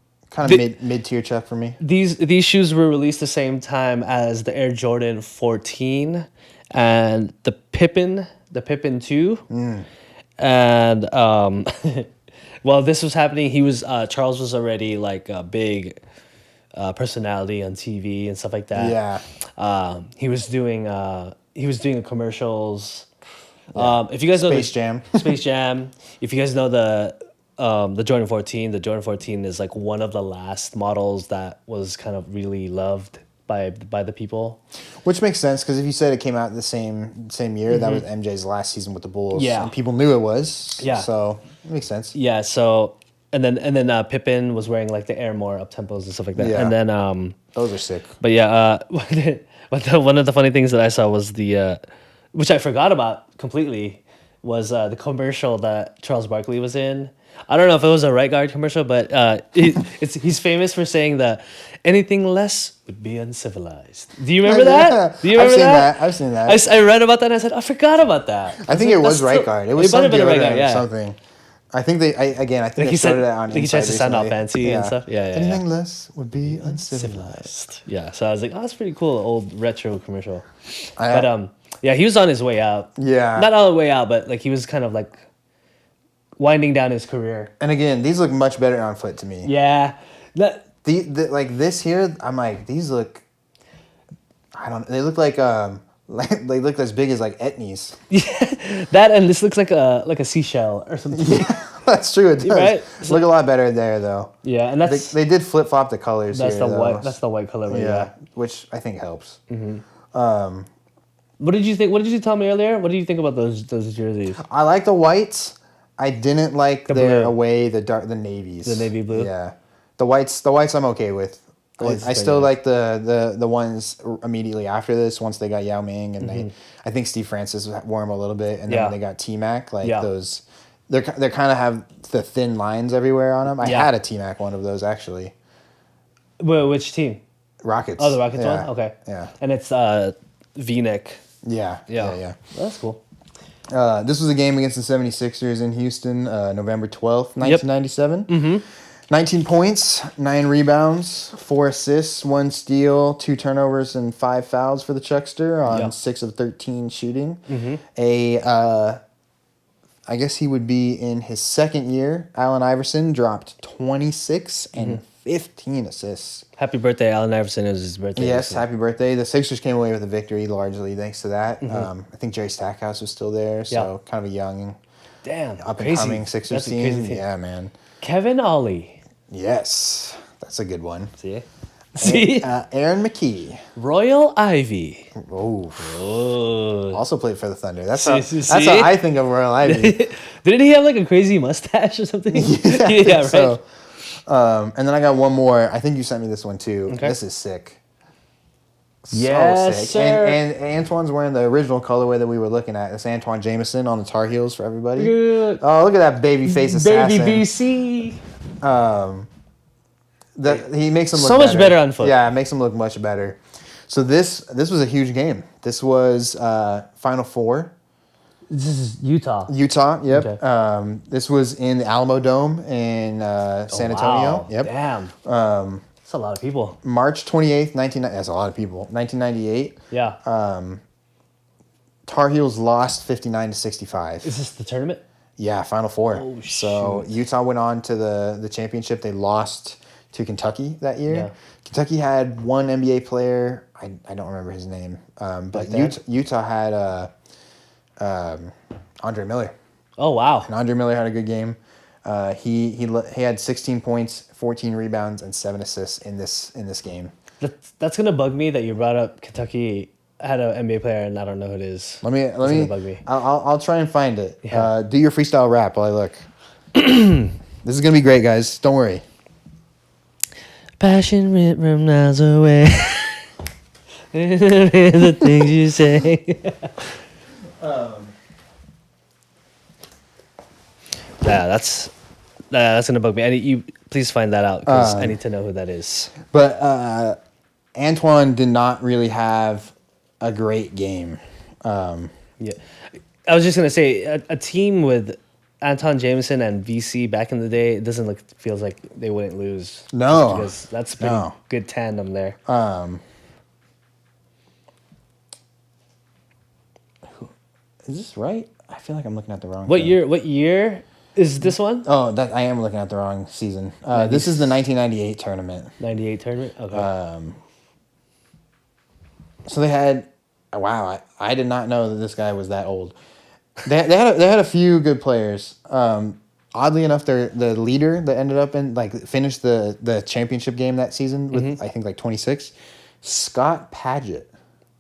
of mid-tier Chuck for me. These shoes were released the same time as the Air Jordan 14 and the Pippen 2. And while this was happening, Charles was already like a big personality on TV and stuff like that. Yeah. He was doing commercials. If you guys know Space Jam. Space Jam. If you guys know the Jordan 14 is like one of the last models that was kind of really loved by the people. Which makes sense, because if you said it came out the same year, that was MJ's last season with the Bulls. Yeah. And people knew it was. Yeah. So it makes sense. Yeah. So and then Pippen was wearing like the Air more Uptempos and stuff like that. Yeah. And then Those are sick. but yeah, one of the funny things that I saw was which I forgot about completely, was the commercial that Charles Barkley was in. I don't know if it was a right guard commercial, but he's famous for saying that anything less would be uncivilized. Do you remember that? Yeah. Do you remember that? I've seen that. I read about that and I said, I forgot about that. I think it was right guard. It was some might have been a right deodorant guard, or yeah. something. I think they he started it on he Inside tries to sound all recently. fancy and stuff. Yeah, yeah. Anything yeah. less would be uncivilized. Yeah. So I was like, oh, that's pretty cool. Old retro commercial. I- But yeah, he was on his way out. Yeah. Not all the way out, but like he was kind of like winding down his career. And again, these look much better on foot to me. Yeah. That The like this here, I'm like, these look. I don't. They look like they look as big as like Etnies. that and this looks like a seashell or something. Yeah, that's true. It does. Right? Look a lot better there though. Yeah, and that's They did flip flop the colors. that's here, the though. white that's the white color. Right? Yeah. Which I think helps. What did you think? What did you tell me earlier? What do you think about those jerseys? I like the whites. I didn't like The their blue. away the navies. The navy blue? Yeah, the whites I'm okay with. whites I is still pretty like the ones immediately after this. Once they got Yao Ming and I think Steve Francis wore them a little bit, and then Yeah. when they got T Mac, like Yeah. those, they kind of have the thin lines everywhere on them. I Yeah. had a T Mac one of those actually. Well, which team? Rockets. Oh, the Rockets Yeah. one. Okay. Yeah. And it's V-neck. Yeah. Yeah. Yeah. That's cool. This was a game against the 76ers in Houston, November 12th, 1997. Mm-hmm. 19 points, 9 rebounds, 4 assists, 1 steal, 2 turnovers, and 5 fouls for the Chuckster on Yep. 6 of 13 shooting. Mm-hmm. I guess he would be in his second year. Allen Iverson dropped 26 and 15 assists. Happy birthday, Allen Iverson. It was his birthday. Yes, recently. happy birthday. The Sixers came away with a victory largely thanks to that. I think Jerry Stackhouse was still there, so Yeah. kind of a young, Damn. up-and-coming Sixers That's a crazy team. team. Yeah, man. Kevin Ollie. Yes, that's a good one. See? See? Aaron McKee. Royal Ivy. Oh, Oh. also played for the Thunder. That's See? that's how I think of Royal Ivy. Didn't he have like a crazy mustache or something? Yeah, right. So, and then I got one more. I think you sent me this one too. Okay. This is sick. So Yes, sick. sir. And Antoine's wearing the original colorway that we were looking at. It's Antoine Jameson on the Tar Heels for everybody. Good. Oh, look at that baby face assassin. Baby BC. He makes him look So much better on foot. Yeah, it makes him look much better. So this was a huge game. This was Final Four. This is Utah. Utah, yep. Okay. This was in the Alamo Dome in San Antonio. Wow. Yep. Damn. That's a lot of people. March 28th, that's a lot of people. 1998. Yeah. Tar Heels lost 59-65. Is this the tournament? Yeah, Final Four. Oh, so shoot. Utah went on to the championship. They lost to Kentucky that year. Yeah. Kentucky had one NBA player. I don't remember his name. But Like that? Utah had Andre Miller. Oh, wow. And Andre Miller had a good game. He had 16 points, 14 rebounds, and 7 assists in this game. That's going to bug me that you brought up Kentucky had an NBA player and I don't know who it is. Let me. gonna bug me. I'll try and find it. Yeah. Do your freestyle rap while I look. This is gonna be great, guys. Don't worry. Passion written from miles away. The things you say. Yeah, that's gonna bug me. You please find that out because I need to know who that is. But Antoine did not really have a great game. Yeah, I was just gonna say a team with Anton Jameson and VC back in the day. It doesn't feels like they wouldn't lose. No. because that's a pretty No. good tandem there. Is this right? I feel like I'm looking at the wrong. What thing. year? What year is this one? Oh, that I am looking at the wrong season. This is the 1998 tournament. 98 tournament. Okay. So they had, wow, I did not know that this guy was that old. They had a few good players. Oddly enough, the leader that ended up finished the championship game that season with I think 26, Scott Padgett.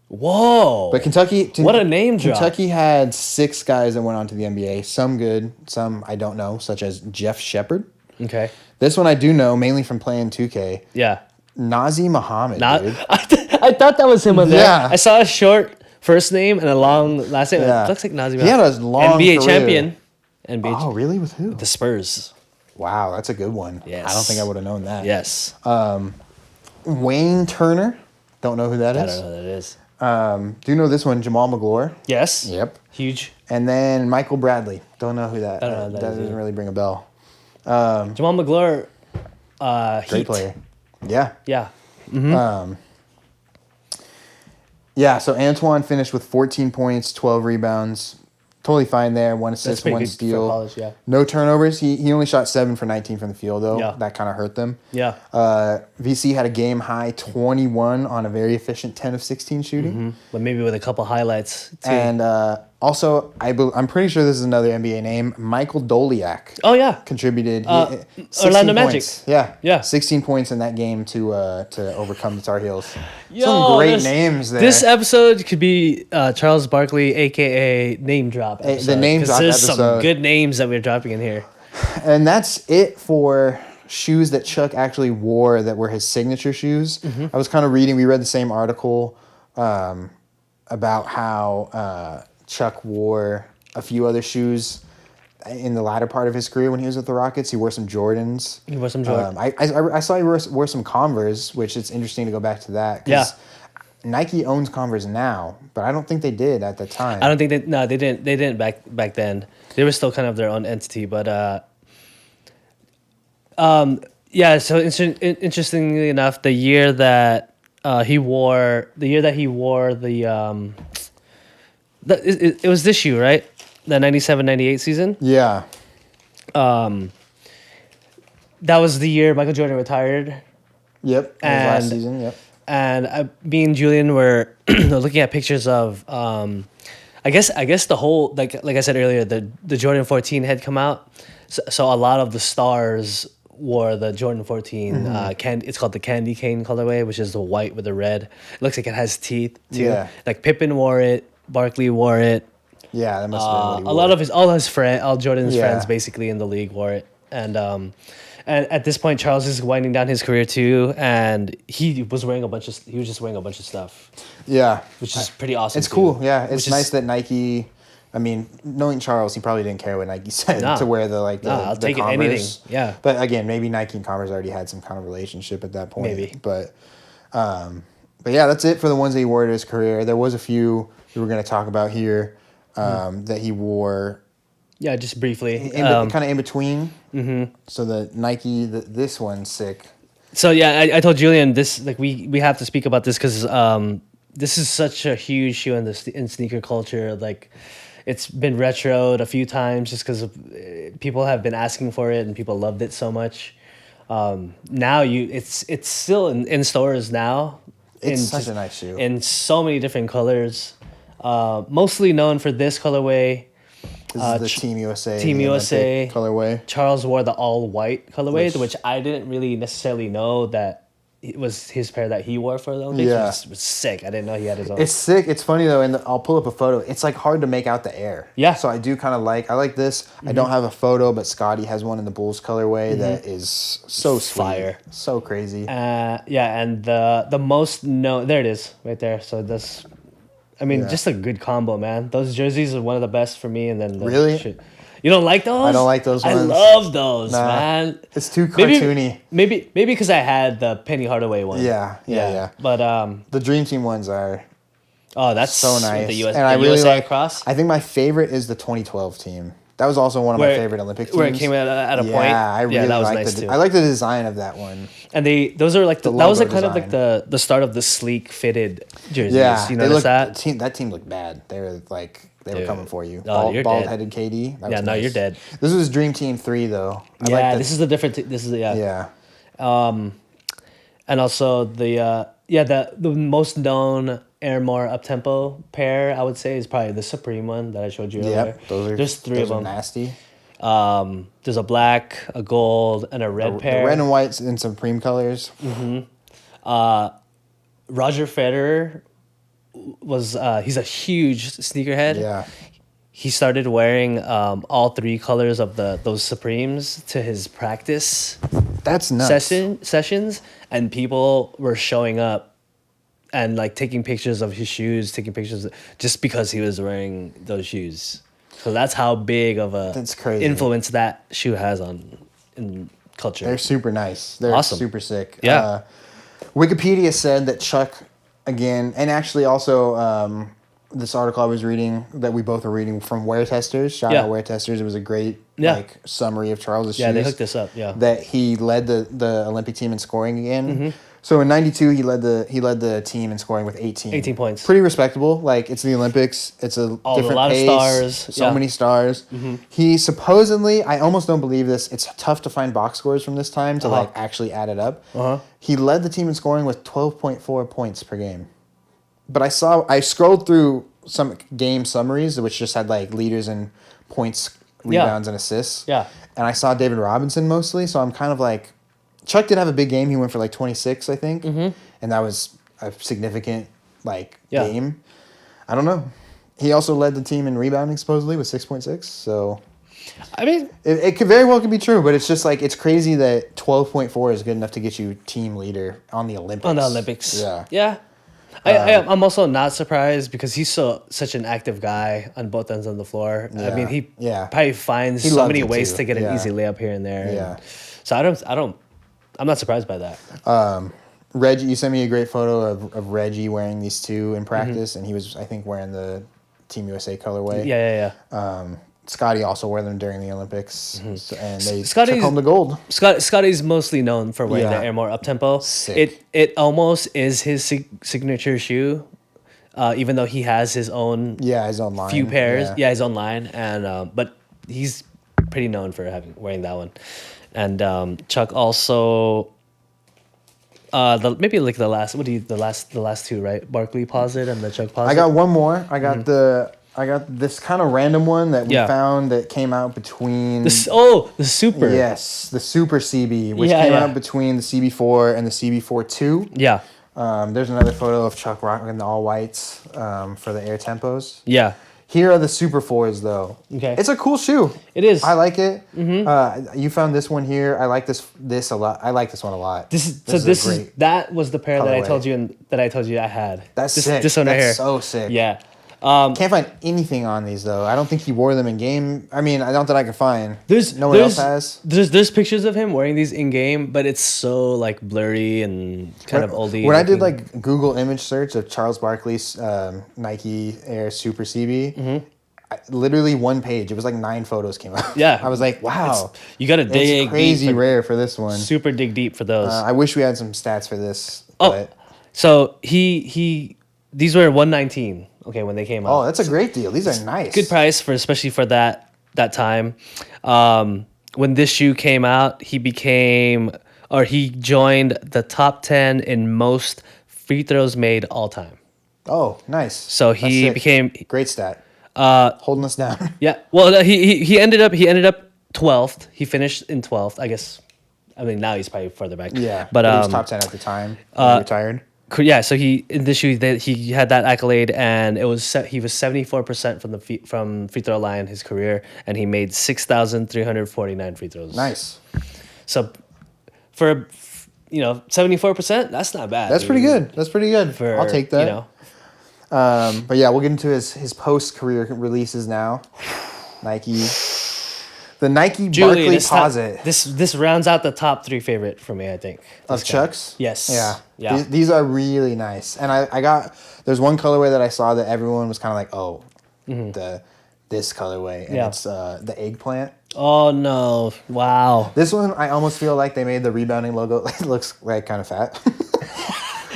Whoa! But Kentucky, What a name drop. Kentucky had 6 guys that went on to the NBA. Some good, some I don't know, such as Jeff Shepard. Okay. This one I do know mainly from playing 2K. Yeah. Nazi Muhammad, Not. dude. I thought that was him on there. Yeah. I saw a short first name and a long last name. Yeah. It looks like Nazi. He had a long NBA career. champion. NBA. Oh, really? With who? The Spurs. Wow, that's a good one. Yes. I don't think I would have known that. Yes. Wayne Turner. Don't know who that I is. don't know who that is. Do you know this one, Jamal McGlure? Yes. Yep. Huge. And then Michael Bradley. Don't know who that. I don't know who that that is doesn't either. really ring a bell. Jamal McGlure. Great Heat. player. Yeah. Yeah. Yeah. So Antoine finished with 14 points, 12 rebounds. Totally fine there. One assist, pretty one good for steal. college, yeah. No turnovers. He only shot 7 for 19 from the field though. Yeah. That kind of hurt them. Yeah. VC had a game high 21 on a very efficient 10 of 16 shooting. But maybe with a couple highlights too. And also, I'm pretty sure this is another NBA name. Michael Doliak Oh yeah. contributed. 16 Orlando Magic. points. Yeah. Yeah. 16 points in that game to overcome the Tar Heels. Yo, Some great there's- names there. This episode could be Charles Barkley, aka name drop. Episode, name 'cause drop there's some episode. good names that we're dropping in here. And that's it for shoes that Chuck actually wore that were his signature shoes. I was kind of reading, we read the same article about how Chuck wore a few other shoes in the latter part of his career when he was with the Rockets. He wore some Jordans. He wore some Jordan. I saw he wore some Converse, which it's interesting to go back to that. 'Cause Yeah. Nike owns Converse now, but I don't think they did at the time. I don't think they didn't back then. They were still kind of their own entity, but yeah. So interestingly enough, the year that he wore the it was this shoe, right? The 97-98 season. Yeah. That was the year Michael Jordan retired. Yep. It was last And- season. Yep. And me and Julian were looking at pictures of, I guess the whole like I said earlier, the Jordan 14 had come out, so a lot of the stars wore the Jordan 14. It's called the candy cane colorway, which is the white with the red. It looks like it has teeth too. Yeah. Like Pippen wore it, Barkley wore it. Yeah, that must have been what he A lot wore. of all Jordan's Yeah. friends basically in the league wore it, and at this point Charles is winding down his career too, and he was just wearing a bunch of stuff, Yeah. which is pretty awesome. It's too. cool. Yeah, Which it's is- nice that Nike. I mean, knowing Charles, he probably didn't care what Nike said Nah. to wear the I'll the take it, Converse. anything. Yeah. But again, maybe Nike and Converse already had some kind of relationship at that point. Maybe. But yeah, that's it for the ones that he wore in his career. There was a few we were going to talk about here that he wore Yeah, just briefly. kind of in between. Mm-hmm. So the Nike, this one's sick. So yeah, I told Julian this, like we have to speak about this because this is such a huge shoe in sneaker culture. Like, it's been retroed a few times just because people have been asking for it and people loved it so much. Now it's still in stores now. It's in such just- a nice shoe. in so many different colors. Mostly known for this colorway. This is the Team USA. Team the USA. Olympic colorway. Charles wore the all white colorway, which I didn't really necessarily know that it was his pair that he wore for the Olympics. Yeah. Which was sick. I didn't know he had his own. It's sick. It's funny though, and I'll pull up a photo. It's like hard to make out the air. Yeah. So I do kind of I like this. I don't have a photo, but Scotty has one in the Bulls colorway that is so sweet. Fire. So crazy. Yeah, and the most known, there it is, right there. So that's, I mean, Yeah. just a good combo, man. Those jerseys are one of the best for me. And then Really? You don't like those? I don't like those I ones. love those, Nah. man. It's too cartoony. Maybe because I had the Penny Hardaway one. Yeah. But The Dream Team ones are that's so nice. The US, and I the really USA like. cross. I think my favorite is the 2012 team. That was also one of my favorite Olympic teams. Where it came at a point. Yeah, I really that was like nice too. I like the design of that one. And those are like that was logo like kind of like design. the start of the sleek fitted jerseys. Yeah, You they notice looked, that? that team looked bad. They were they were Dude. coming for you. Oh, you're dead. Bald-headed KD. That Yeah, was no, nice. you're dead. This was Dream Team 3 though. I Yeah, like the, this is a different. This is yeah. And also the most known Air More Uptempo pair I would say is probably the Supreme one that I showed you earlier. Yep, There's three of those are them. nasty. There's a black, a gold, and a red The pair. red and whites in Supreme colors. Roger Federer was he's a huge sneakerhead. Yeah. He started wearing all three colors of those Supremes to his practice That's nuts. sessions, and people were showing up and like taking pictures of his shoes, taking pictures just because he was wearing those shoes. So that's how big of a That's crazy. influence that shoe has in culture. They're super nice. They're Awesome. super sick. Yeah. Wikipedia said that Chuck again, and actually also this article I was reading that we both were reading from Wear Testers. Shout out Wear Testers. It was a great like summary of Charles's shoes. Yeah, they hooked this up. Yeah, that he led the Olympic team in scoring again. So in '92 he led the team in scoring with 18. 18 points. Pretty respectable. Like it's the Olympics. It's a different lot pace. of stars. So many stars. He supposedly, I almost don't believe this. It's tough to find box scores from this time to like actually add it up. He led the team in scoring with 12.4 points per game. But I scrolled through some game summaries which just had like leaders and points, rebounds, and assists. Yeah. And I saw David Robinson mostly, so I'm kind of like, Chuck did have a big game. He went for like 26, I think, and that was a significant game. I don't know. He also led the team in rebounding supposedly with 6.6. So, I mean, it could very well be true, but it's just like it's crazy that 12.4 is good enough to get you team leader on the Olympics. Yeah. I'm also not surprised because he's such an active guy on both ends of the floor. Yeah. I mean, he probably finds so many ways to get an easy layup here and there. Yeah. So I'm not surprised by that. Reggie, you sent me a great photo of Reggie wearing these two in practice, and he was, I think, wearing the Team USA colorway. Yeah. Scotty also wore them during the Olympics, and they Scotty's, took home the gold. Scotty's mostly known for wearing the Air More Uptempo. Sick. It almost is his signature shoe, even though he has his own his own line. Few pairs. Yeah, his own line, and but he's pretty known for wearing that one. And Chuck also, maybe like the last two, right? Barkley Posite and the Chuck Posite. I got one more. I got this kind of random one that we found that came out between... the Super. Yes, the Super CB, which came out between the CB4 and the CB4 2. Yeah. There's another photo of Chuck rocking the all whites for the Air Tempos. Yeah. Here are the Super 4s, though. Okay. It's a cool shoe. It is. I like it. You found this one here. I like this a lot. I like this one a lot. That was the pair colorway. that I told you I had. That's sick. This one right here. That's so sick. Yeah. Can't find anything on these though. I don't think he wore them in game. I mean, not that I can find. No one else has. There's pictures of him wearing these in game, but it's so like blurry and kind of oldie. When I did like Google image search of Charles Barkley's Nike Air Super CB, literally one page. It was like 9 photos came out. Yeah, I was like, wow, you got to dig. It's crazy rare for this one. Super dig deep for those. I wish we had some stats for this. So these were 119. Okay, when they came out. Oh, that's a great deal. These are nice. Good price especially for that time. When this shoe came out, he joined the top 10 in most free throws made all time. Oh, nice. So he became great stat. Holding us down. Yeah. Well, he ended up 12th. He finished in 12th, I guess. I mean, now he's probably further back. Yeah. But he was top 10 at the time. He retired. Yeah, so in this shoe he had that accolade, and he was 74% from free throw line his career, and he made 6,349 free throws. Nice. So for 74%, that's not bad. That's pretty good. That's pretty good. I'll take that. But yeah, we'll get into his post career releases now. Nike. The Nike Barkley Posite. This rounds out the top 3 favorite for me, I think. Of Chuck's? Yes. Yeah. These are really nice. And I got, there's one colorway that I saw that everyone was kind of like, oh, this colorway. And it's the eggplant. Oh, no. Wow. This one, I almost feel like they made the rebounding logo, it looks like kind of fat.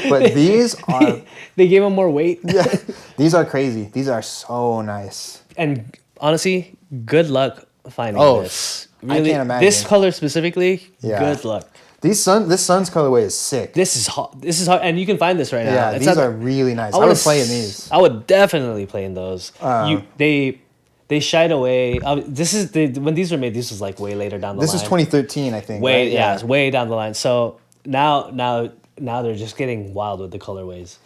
But these are... They gave him more weight. Yeah. These are crazy. These are so nice. And honestly, good luck finding this. Really, I can't imagine. This color specifically, good luck. This Suns colorway is sick. This is hot, and you can find this right now. Yeah, these are really nice. I would play in these. I would definitely play in those. They shied away. When these were made, this was like way later down the line. This is 2013, I think. Way, right? Yeah, it's way down the line. So now they're just getting wild with the colorways.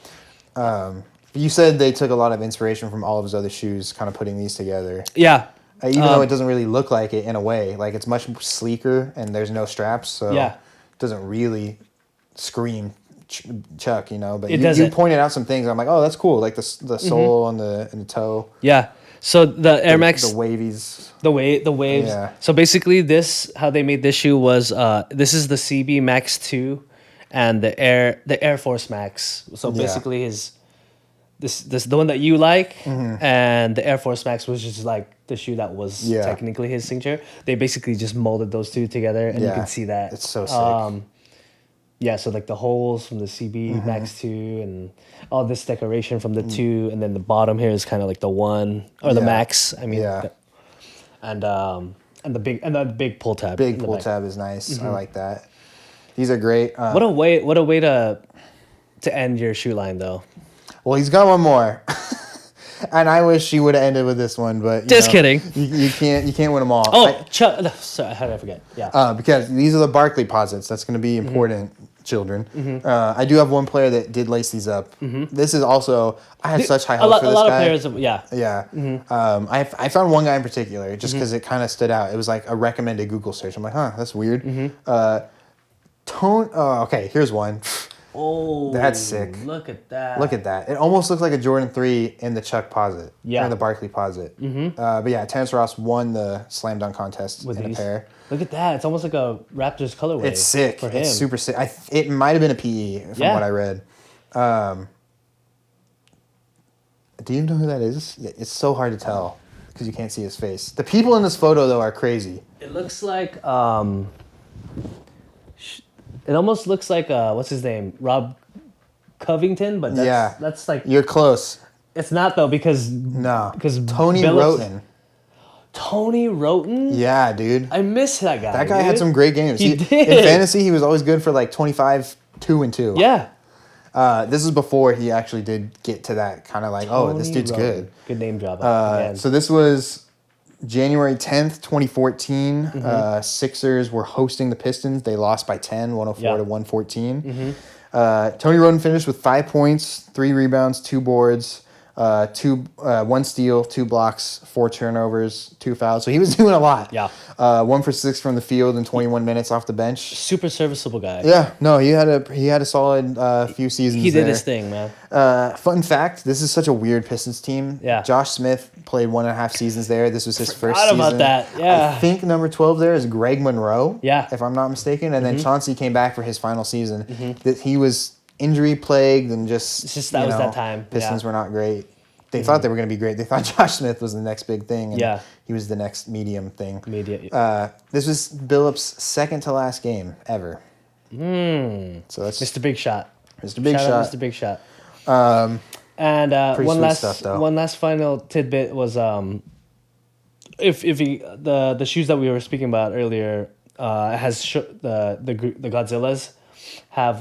You said they took a lot of inspiration from all of his other shoes, kind of putting these together. Yeah. Even though it doesn't really look like it in a way. Like, it's much sleeker and there's no straps, so it doesn't really scream Chuck, But you pointed out some things. I'm like, oh, that's cool. Like the sole and the toe. Yeah. So the Air Max... The wavies. The waves. Yeah. So basically how they made this shoe was, this is the CB Max 2, and the Air Force Max. So basically this the one that you like, and the Air Force Max was just like the shoe that was technically his signature. They basically just molded those two together, and you can see that. It's so sick. Yeah, so like the holes from the CB Max 2 and all this decoration from the 2, and then the bottom here is kind of like the 1 or the Max. I mean, and the big pull tab. Big pull tab is nice. I like that. These are great. What a way to end your shoe line though. Well, he's got one more. And I wish he would have ended with this one, but just kidding. You can't win them all. Oh, sorry, how did I forget? Yeah. Because these are the Barkley posits. That's going to be important, children. I do have one player that did lace these up. This is also I had such high hopes for this guy. A lot of players, yeah. I found one guy in particular just because it kind of stood out. It was like a recommended Google search. I'm like, that's weird. Okay, here's one. Oh, that's sick. Look at that. Look at that. It almost looks like a Jordan 3 in the Chuck Posit. Yeah. Or the Barkley Posit. But yeah, Terrence Ross won the slam dunk contest with in these. a pair. Look at that. It's almost like a Raptors colorway. It's sick. For him. It's super sick. It might have been a PE from what I read. Do you know who that is? It's so hard to tell because you can't see his face. The people in this photo, though, are crazy. It looks like... It almost looks like what's his name, Rob Covington, but that's like you're close. It's not though because Tony Roten. Tony Roten? Yeah, dude. I miss that guy. That guy had some great games. He did. In fantasy, he was always good for like 25, 2 and 2. Yeah. This is before he actually did get to that kind of like, Tony this dude's Roten. good. Good name drop. So this was January 10th, 2014, Sixers were hosting the Pistons. They lost by 10, 104 to 114. Tony Roten finished with 5 points, 3 rebounds, 2 boards, 1 steal, 2 blocks, 4 turnovers, 2 fouls. So he was doing a lot. Yeah. 1 for 6 from the field in 21 minutes off the bench. Super serviceable guy. Yeah, no, he had a solid few seasons. He did his thing, man. Fun fact: this is such a weird Pistons team. Yeah. Josh Smith played 1.5 seasons there. This was his first season. Forgot about that. Yeah. I think number 12 there is Greg Monroe. Yeah. If I'm not mistaken, and then Chauncey came back for his final season. That he was injury plagued and just. It's just that was that time. Pistons were not great. They thought they were going to be great. They thought Josh Smith was the next big thing. And he was the next medium thing. This was Billups' second to last game ever. So that's Mr. Big Shot. Mr. Big Shot. Mr. Big Shot. And one last final tidbit was the shoes that we were speaking about earlier has the Godzillas have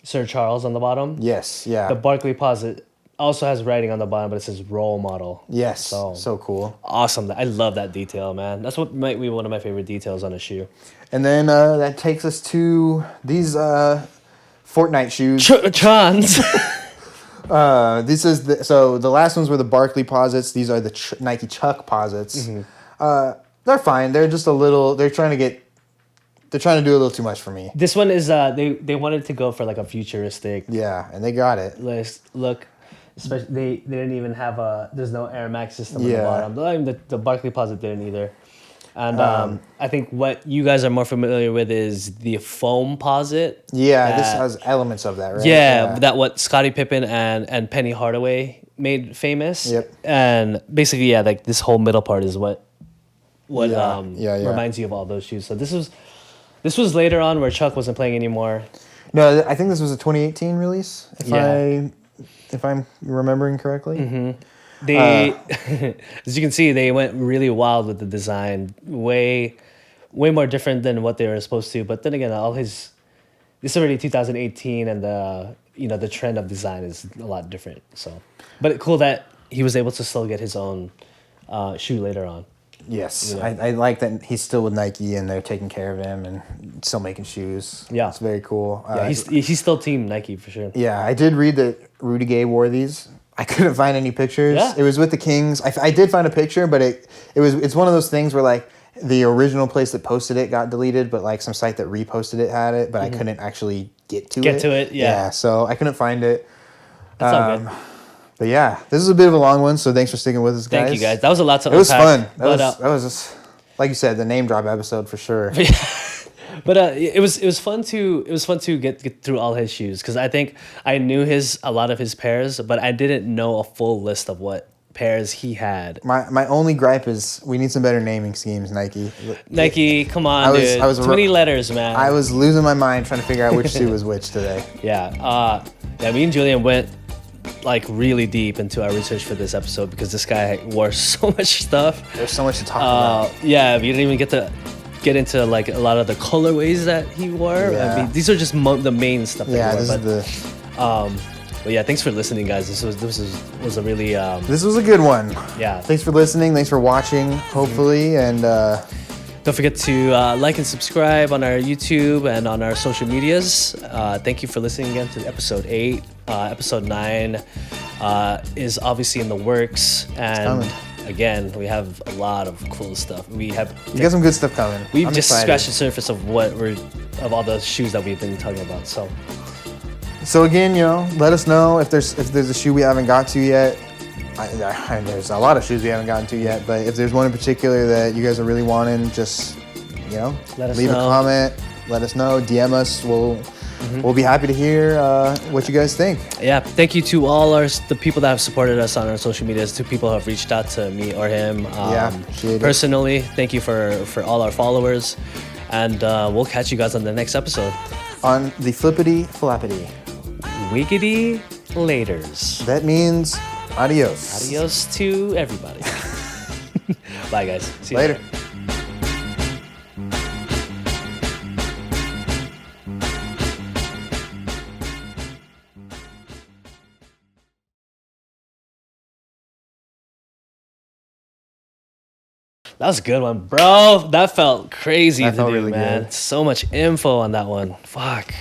Sir Charles on the bottom. Yes, yeah. The Barkley Posit also has writing on the bottom, but it says role model. Yes, so cool. Awesome. I love that detail, man. That's what might be one of my favorite details on a shoe. And then that takes us to these Fortnite shoes. Trons. This is the last ones were the Barkley Posits. These are the Nike Chuck Posits. They're fine. They're just a little. They're trying to do a little too much for me. This one is they wanted to go for like a futuristic. Yeah, and they got it. Look. Especially they didn't even have there's no Air Max system on the bottom. The Barkley Posit didn't either. And I think what you guys are more familiar with is the foam posit. Yeah, this has elements of that, right? Yeah, that what Scottie Pippen and Penny Hardaway made famous. Yep. And basically, like this whole middle part is what reminds you of all those shoes. So this was later on where Chuck wasn't playing anymore. No, I think this was a 2018 release. If I'm remembering correctly. They, as you can see, they went really wild with the design. Way more different than what they were supposed to. But then again, this is already 2018, and the trend of design is a lot different. So, but cool that he was able to still get his own shoe later on. Yes, I like that he's still with Nike and they're taking care of him and still making shoes. Yeah, it's very cool. Yeah, he's still team Nike for sure. Yeah, I did read that Rudy Gay wore these. I couldn't find any pictures. Yeah. It was with the Kings. I did find a picture, but it's one of those things where like the original place that posted it got deleted, but like some site that reposted it had it, but I couldn't actually get to it. Yeah, so I couldn't find it. That's all good. But yeah, this is a bit of a long one, so thanks for sticking with us, guys. Thank you, guys. That was a lot to unpack. It was fun. That was just, like you said, the name drop episode for sure. But it was fun to get through all his shoes because I think I knew a lot of his pairs, but I didn't know a full list of what pairs he had. My only gripe is we need some better naming schemes, Nike. Nike, come on, dude. Too many letters, man. I was losing my mind trying to figure out which shoe was which today. Yeah. Yeah. Me and Julian went like really deep into our research for this episode because this guy wore so much stuff. There's so much to talk about. Yeah, we didn't even get into like a lot of the colorways that he wore. Yeah. I mean, these are just the main stuff. Yeah, this is but yeah, thanks for listening, guys. This was a really this was a good one. Yeah. Thanks for listening. Thanks for watching. Hopefully, and don't forget to like and subscribe on our YouTube and on our social medias. Thank you for listening again to episode 8. Episode 9 is obviously in the works, and again, we have a lot of cool stuff. We got some good stuff coming. We've just scratched the surface of of all the shoes that we've been talking about. So again, let us know if there's a shoe we haven't got to yet. There's a lot of shoes we haven't gotten to yet, but if there's one in particular that you guys are really wanting, just leave a comment. Let us know. DM us. We'll be happy to hear what you guys think. Yeah, thank you to all the people that have supported us on our social medias, to people who have reached out to me or him. Personally, thank you for all our followers, and we'll catch you guys on the next episode. On the flippity flappity. Wiggity laters. That means adios. Adios to everybody. Bye, guys. See you later. That was a good one, bro. That felt crazy to do, really man. good. So much info on that one. Fuck.